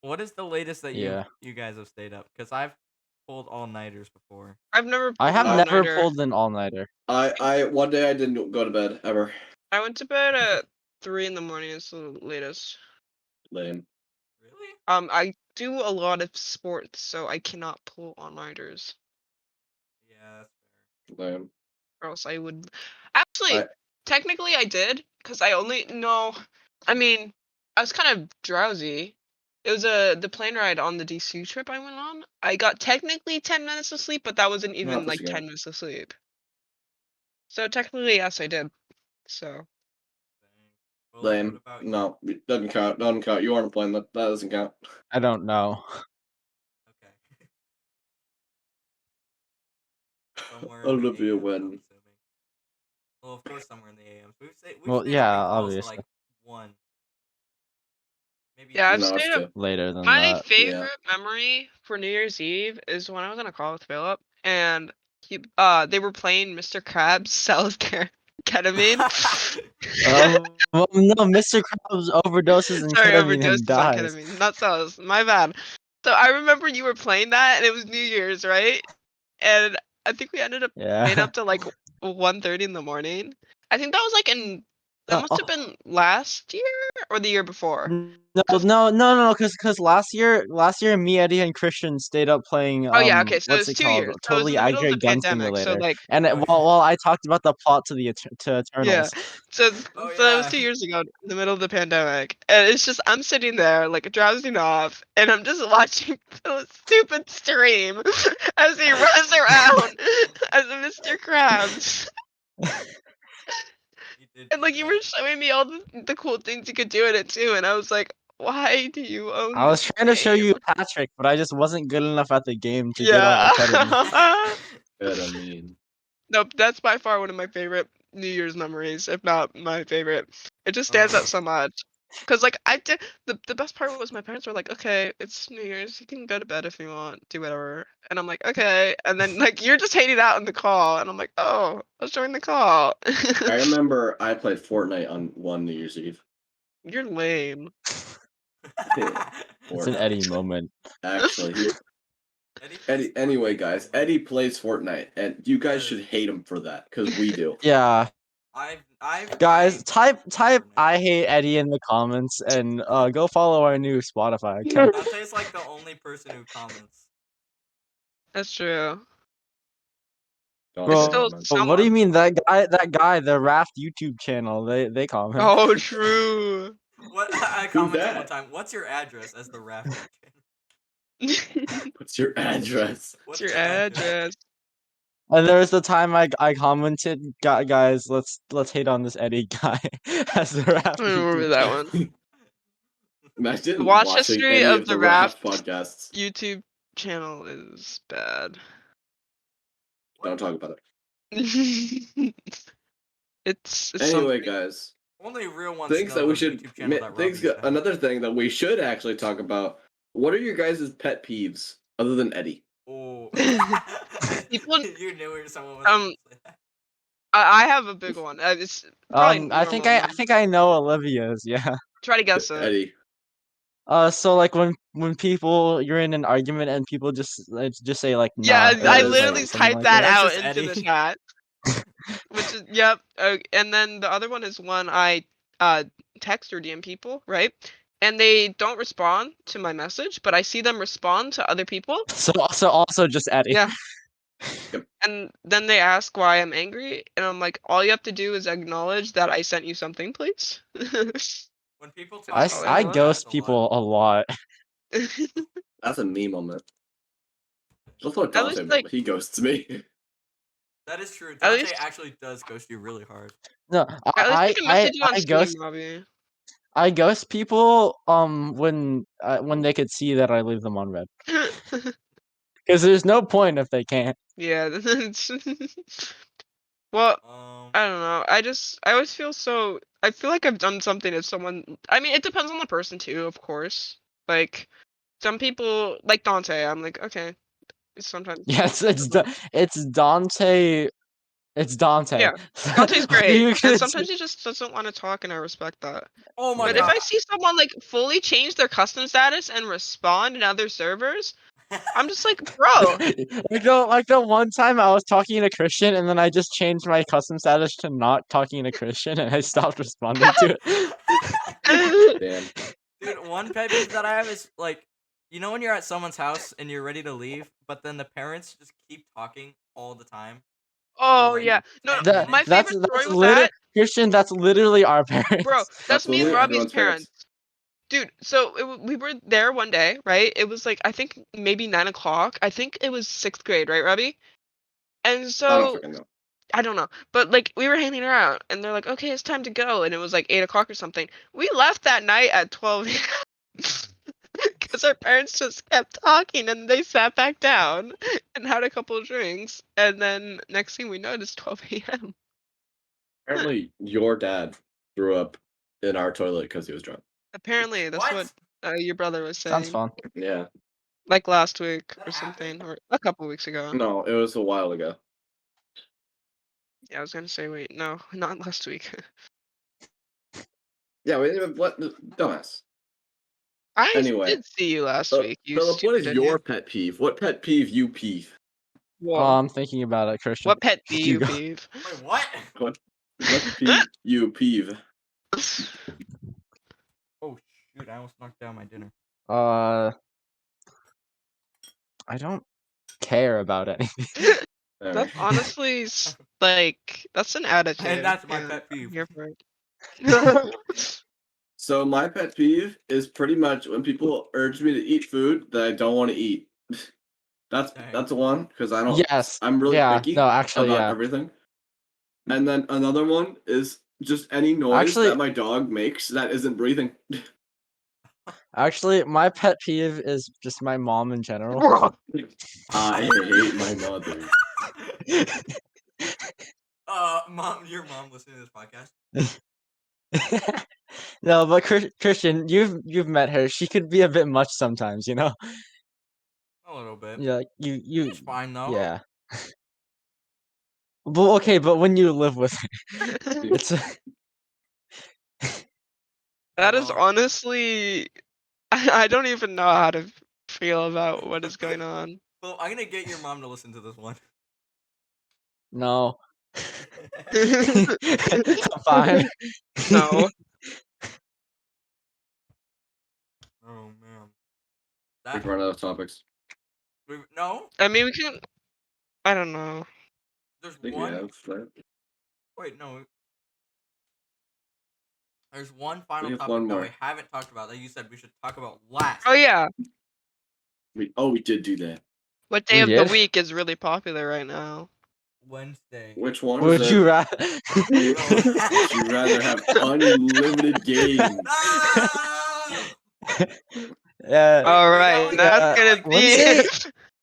What is the latest that Yeah. you guys have stayed up? Because I've pulled all nighters before. I've never I pulled have an Uh, never all-nighter. pulled an all-nighter. I one day I didn't go to bed ever. I went to bed at 3 in the morning. It's the latest. Lame. Really? I do a lot of sports, so I cannot pull all-nighters, Yeah, that's fair. Lame. or else I would. Actually, I technically, I did, because I only no. I mean, I was kind of drowsy. It was the plane ride on the DC trip I went on. I got technically 10 minutes of sleep, but that wasn't even this like again. 10 minutes of sleep. So technically, yes, I did. So Dang. Phillip, what Lame. about you? No, it doesn't count. Doesn't count. You aren't playing that. That doesn't count. I don't know. Okay. Somewhere in the Olivia AM, I'm when. assuming. Well, of course, somewhere in the AM. We've Well, stayed yeah, pretty close to obviously. like 1, maybe yeah, I've 2. No, it's stayed up. two. Later than My that. favorite memory for New Year's Eve is when I was on a call with Phillip, and they were playing Mr. Krabs sells ketamine. Well, no, Mr. Krabs overdoses in Sorry, ketamine and overdoses on dies. ketamine. Not sells. My bad. So I remember you were playing that, and it was New Year's, right? And I think we ended up staying Yeah. up to like 1:30 in the morning. I think that was like that must have Oh, been last year or the year before. no, 'Cause because last year, me, Eddie, and Christian stayed up playing oh yeah, okay, so what's it's it 2 called? years. So it was in Totally the middle of the Accurate Gun pandemic. So Simulator. like And Oh, yeah. while I talked about the plot to yeah. Eternals. So Oh, so it was yeah. 2 years ago, in the middle of the pandemic, and it's just I'm sitting there like drowsing off, and I'm just watching the stupid stream as he runs around as a Mr. Krabs. You did And do like you were that. showing me all the cool things you could do in it too, and I was like, why do you own I was this trying to show game? you Patrick, but I just wasn't good enough at the game to get all Yeah. the ketamine. Ketamine. Nope, that's by far one of my favorite New Year's memories, if not my favorite. It just stands Oh, out so much. Cause like I did, the best part was my parents were like, "Okay, it's New Year's. You can go to bed if you want, do whatever." And I'm like, "Okay." And then like you're just hanging out in the call, and I'm like, "Oh, let's join the call." I remember I played Fortnite on one New Year's Eve. You're lame. It's an Fortnite. Eddie moment. Actually, he Eddie plays Eddie. Anyway, Fortnite guys, normally. Eddie plays Fortnite, and you guys Does. should hate him for that because we do. Yeah, I guys, type play Fortnite. I hate Eddie in the comments and go follow our new Spotify account. Dante's like the only person who comments. That's true. Don't It's say Bro, still comments. what do you someone. mean that guy, the Raft YouTube channel, they comment. Oh, true. What I Who's commented one that? time. What's your address as the rafting channel? It's What's your address? What's your your address? address. And there was the time I commented, guys, let's hate on this Eddie guy as the I Raft don't remember YouTube that channel. one. The Imagine watch watching history any of of the the Raft Raft podcasts. YouTube channel is bad. What? Don't talk about it. It's Anyway, something. guys, Only real ones things know that we the should YouTube channel that things. Robbie's at. Another thing that we should actually talk about. What are your guys' pet peeves other than Eddie? Oh. People, You knew someone was gonna say that. I have a big one. It's probably normal. I think I know Olivia's, yeah. Try to guess it. Eddie. So like when people you're in an argument and people just say like Yeah, nah That I or is like literally funny. something typed like that that. That's out just into the Eddie. chat. Which is yep. And then the other one is when I text or DM people, right? And they don't respond to my message, but I see them respond to other people. So also just Eddie. Yeah. And then they ask why I'm angry, and I'm like, all you have to do is acknowledge that I sent you something, please. When people That's talk all about I I you, want. that's ghost a lot. people a lot. That's a me moment. That's what At Dante least like moment. He ghosts me. That is true. at Dante least actually does ghost you really hard. No, I can message you on Steam, Robbie. I ghost people when they could see that I leave them on red. Because there's no point if they can't. Yeah. That's well, I don't know. I always feel so. I feel like I've done something to someone. I mean, it depends on the person too, of course. Like some people like Dante. I'm like, okay. Sometimes. Yes, it's Dante. It's Dante. Yeah, Dante's What are you great, gonna and do? sometimes he just doesn't want to talk, and I respect that. Oh my But if Yeah. god. I see someone like fully change their custom status and respond in other servers, I'm just like, bro. Like the one time I was talking to Christian and then I just changed my custom status to not talking to Christian and I stopped responding to it. Damn. Dude, one pet peeve that I have is like, you know when you're at someone's house and you're ready to leave, but then the parents just keep talking all the time for Oh like yeah, no, 10 That my minutes. that's favorite story with literally that, Christian, that's literally our bro. parents. That's That's me and literally Yeah. Robbie's everyone's parents. parents. Dude, so we were there one day, right? It was like I think maybe 9 o'clock. I think it was 6th grade, right, Robbie? And I don't so fucking know. I don't know, but like we were hanging around, and they're like, "Okay, it's time to go," and it was like 8 o'clock or something. We left that night at 12 because our parents just kept talking, and they sat back down and had a couple of drinks, and then next thing we know, it's 12 a.m. Apparently, your dad threw up in our toilet because he was drunk. Apparently, that's what What? your brother was Sounds saying, fun. Yeah. like last week That or happened? something, or a couple weeks ago. No, it was a while ago. Yeah, I was gonna say, wait, no, not last week. Yeah, what dumbass. I Anyway, did see you last week. You Phillip, what stupid, is didn't your you? pet peeve? What pet peeve you peeve? Whoa. I'm thinking about it, Christian. What pet do You you go. peeve? Wait, what? What peeve you peeve? Oh shoot, I almost knocked down my dinner. I don't care about anything. Alright. That's honestly like that's an attitude. And that's my Yeah, pet I'm peeve. here for it. So my pet peeve is pretty much when people urge me to eat food that I don't want to eat. Dang. That's one because I don't. Yes. I'm really Yeah. picky No, actually, about yeah. everything. And then another one is just any noise Actually, that my dog makes that isn't breathing. my pet peeve is just my mom in general. Bro. I hate my mother. Mom, your mom listening to this podcast? No, but Christian, you've met her. She could be a bit much sometimes, you know. A little bit. Yeah, you. It's fine though. Yeah. But okay, but when you live with her, it's That is Well, honestly, I don't even know how to feel about what is going on. well, I'm gonna get your mom to listen to this one. no. Fine. No, Oh man. We've That run out of topics. no. I mean we can. I don't know. There's I think we one. have. Right? Wait, no. There's one final We have topic one that more. we haven't talked about that you said we should talk about last. Oh yeah, We did do that. what day We of the did? week is really popular right now? Wednesday. Which one is Would it? you rather? Would you rather have unlimited games? Yeah. All Wait, right, that one that's Yeah. came out, gonna like be.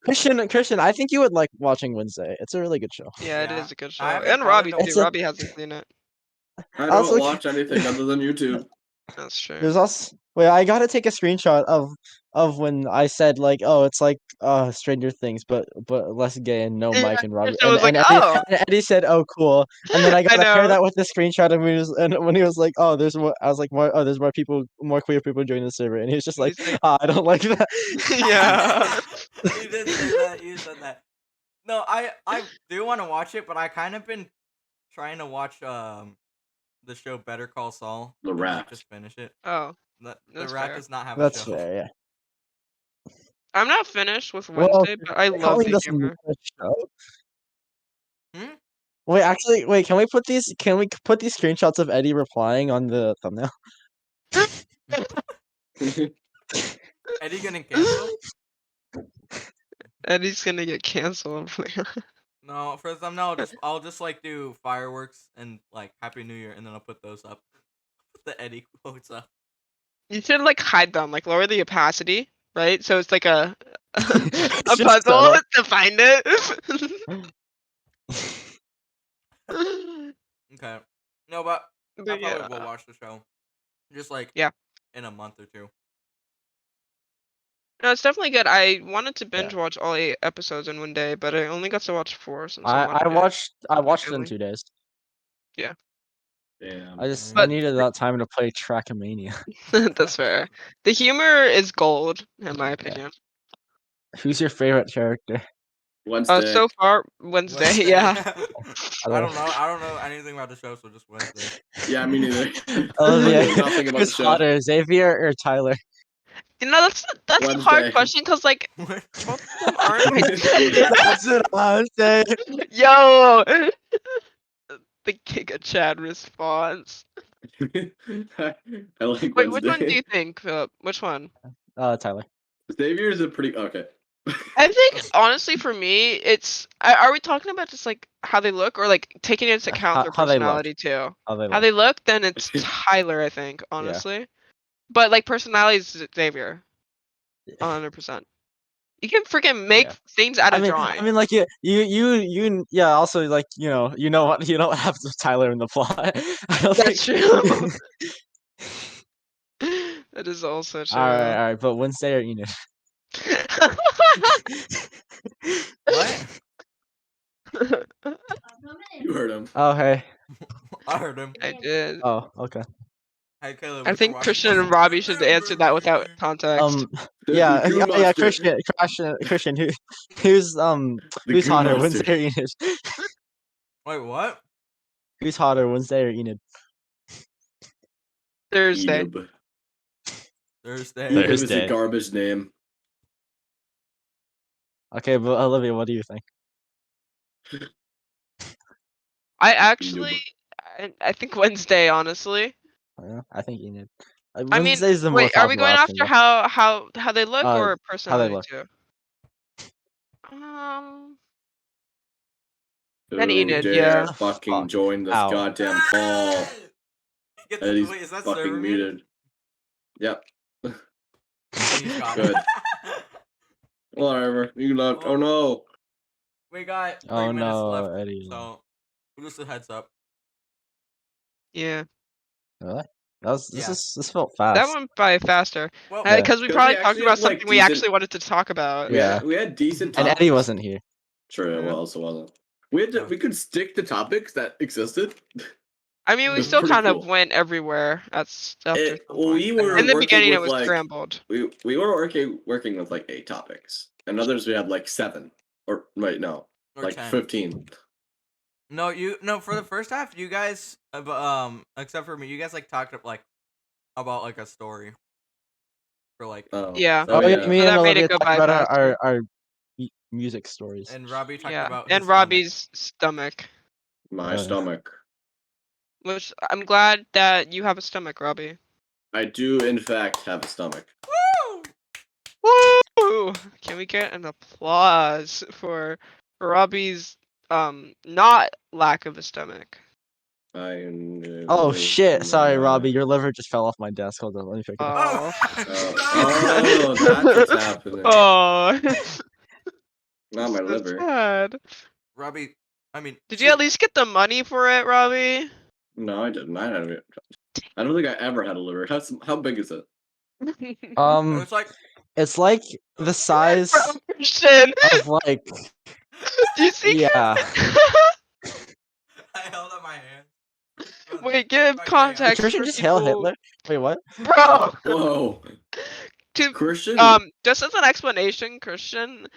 Wednesday. Christian, I think you would like watching Wednesday. It's a really good show. Yeah, it yeah. is a good I show, haven't and caught it Robbie though. too. It's a. Robbie hasn't seen it. I I was don't like, watch anything other than YouTube. That's true. there's also. Wait, I gotta take a screenshot of when I said like, oh, it's like Stranger Things, but less gay and no Yeah, Mike and Robbie, Christian was like, and "Oh, Eddie said, oh, cool, and then I I gotta pair know." that with the screenshot of when he was like, oh, there's more. I was like, there's more people, more queer people joining the server, and he was just And like, he's like, I don't like that. "Yeah." You did say that. You said that. No, I do want to watch it, but I kind of been trying to watch the show Better Call Saul. The And, like, Raft. just finish it. Oh, The that's Rat fair. does not have a That's show. fair, yeah. I'm not finished with Well, Wednesday, but I they're love calling the this humor. a show. Hmm? Wait, actually, wait. Can we put these? Can we put these screenshots of Eddie replying on the thumbnail? Eddie getting canceled? Eddie's gonna get canceled. No, for the thumbnail, I'll just like do fireworks and like Happy New Year, and then I'll put those up. Put the Eddie quotes up. You should like hide them, like lower the opacity, right? So it's like a a Just puzzle subtle. to find it. Okay. No, but I But probably yeah, will watch the show. Just like yeah. in a month or two. No, it's definitely good. I wanted to Yeah. binge watch all 8 episodes in one day, but I only got to watch 4 since I'm I watching it watched it in family. 2 days. Yeah. Damn. I But needed that time to play Trackmania. that's fair. The humor is gold, in my opinion. Who's your favorite character? Wednesday. So far, Wednesday, yeah. I don't know. I don't know anything about the show, so just Wednesday. Yeah, me neither. I Olivia, know nothing about the who's show. hotter, Xavier or Tyler? You know, that's a hard Wednesday. question because like What? both of them aren't identical. That's what I was saying. Yo, the Giga Chad response. I like Wait, which one do Wednesday. you think, Philip? Which one? Tyler. Xavier is a pretty okay. I think honestly, for me, it's. Are we talking about just like how they look, or like taking into account their How they look. personality too? How they How look. they look, then it's Tyler, I think, honestly. But like personality is Xavier, 100%. You can freaking make Yeah. things out I of mean, drawing. yeah. Also, like you know what happens with Tyler in the plot. I don't That's think. true. That is also true. all right. But Wednesday or Enid? What? You heard him. Oh hey. I heard him. I did. Oh okay. Hey, Caleb, I what's your think watch? Christian and Robbie should answer that without context. The Yeah, Goon Monster. Christian. Who's The who's Goon hotter, Monster. Wednesday or Enid? Wait, what? Who's hotter, Wednesday or Enid? Thursday. Enub. Thursday. Enub is a Thursday. garbage name. Okay, but Olivia, what do you think? I actually, I think Wednesday, honestly. I think Enid. I mean, Wednesday's the more wait, are we popular going option, after though. how they look or How they personality look. too? Who Then Enid, dare yeah. fucking Fuck. join this Ow. goddamn call? Get the, Eddie's wait, is that fucking server muted. Yep. And he's got Good. it. Whatever. You left. Oh Well, no. we got 3 Oh minutes no, left, Eddie. so just a heads up. Yeah. Really? Yeah. This felt That fast. went by faster. Well, Yeah. Because we 'Cause probably we talked actually about had, like, something we decent- actually wanted to talk about. Yeah. We had decent And topics. Eddie wasn't here. True. Yeah. Well, also wasn't. We could stick to topics that existed. I mean, we It's still pretty kind of cool. went everywhere after some point. We were In the working beginning, with it was like scrambled. we were working with like 8 topics, and others we had like 7 or wait no or like 10. 15. No, for the first half, you guys, except for me, you guys like talked like about like a story. For like, Oh Yeah. Oh yeah, So me and that made Olivia it go talked by about faster. our music stories. and Robbie talked Yeah. about his And stomach. Robbie's stomach. My stomach. Which I'm glad that you have a stomach, Robbie. I do in fact have a stomach. Woo! Woo! Can we get an applause for Robbie's not lack of a stomach? Oh shit! Sorry, Robbie, your liver just fell off my desk. Hold on, let me pick it up. Oh. Oh, that's what's happening. Oh. Not my So liver. sad. Robbie, I mean, Did you at least get the money for it, Robbie? No, I didn't. I don't think I ever had a liver. How big is it? it's like It's like the size Bro, Christian. of like Do you see? yeah. I held up my hand. Wait, give Right, context Christian for just hail people. Hitler. Wait, what? Bro. Whoa, To Christian. just as an explanation, Christian,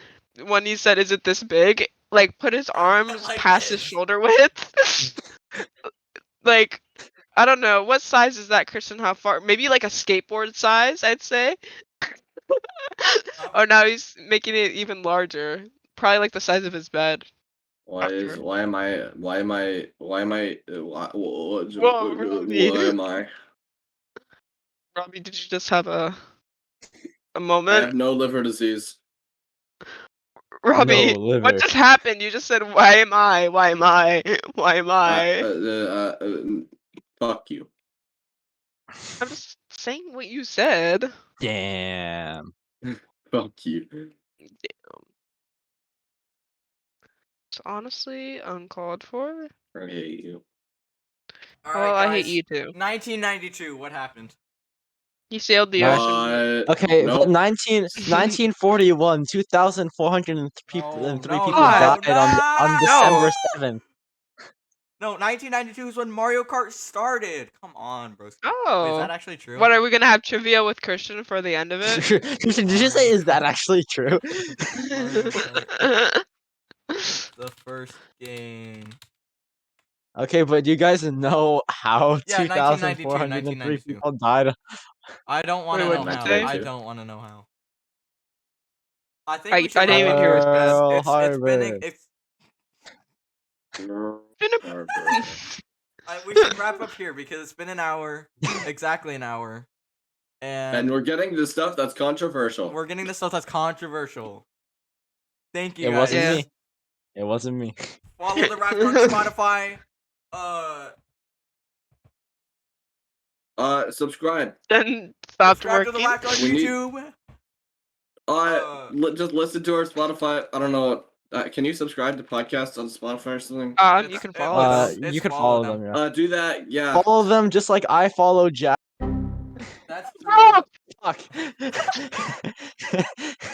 when he said, "Is it this big?" Like, put his arms Like past his this. shoulder width. Like, I don't know what size is that, Christian? How far? Maybe like a skateboard size, I'd say. Oh, now he's making it even larger. Probably like the size of his bed. Why am I Whoa, Robbie. why am I? Robbie, did you just have a I moment? have no liver disease. Robbie, No liver. what just happened? You just said, "Why am I? Why am I? Why am I?" Fuck you. I'm just saying what you said. Damn. Fuck you. It's honestly uncalled for. I hate you. All Well, right, I hate guys. you too. 1992. What happened? He sailed the No. ocean. Okay, Nope. but 1941, 2,403 No, people God. died on no. December 7th. No, 1992 is when Mario Kart started. Come on, bro. Wait, is Oh. that actually true? What, are we gonna have trivia with Christian for the end of it? Did you say, is that actually true? Mario Kart, the first game. Okay, but you guys know how Yeah, 2,403 1992. people died? I don't want Wait, to what know did you how. say? I don't want to know how. I think I we should didn't wrap even up hear here. his guess. Pearl It's been Harbor. we should wrap up here because it's been an hour, exactly an hour, And and we're getting the stuff that's controversial. we're getting the stuff that's controversial. Thank you It guys. wasn't Yeah. me. It wasn't me. Follow the Raft on Spotify. Subscribe. Then stopped Subscribe to the working. Raft on We need- YouTube. Just listen to our Spotify. I don't know. Can you subscribe to podcasts on Spotify or something? You can follow them. You could follow them, yeah. Do that. Yeah. Follow them just like I follow Jack. That's Oh! true. Fuck.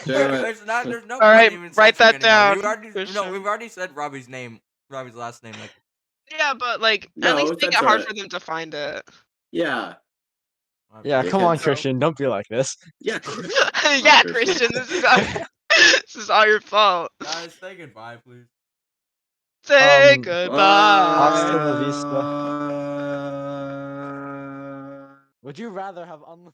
Damn it. There's no All point right, even write censoring that anymore. down, Christian. We've already said Robbie's last name. Like, Yeah, but like, No, at least make it that's hard alright. for them to find it. Yeah. Yeah, come on, Dickhead. Christian. Don't be like this. Yeah. Yeah, Christian, this is all your fault. guys, say goodbye, please. Say Hasta goodbye. la vista. Would you rather have unlimited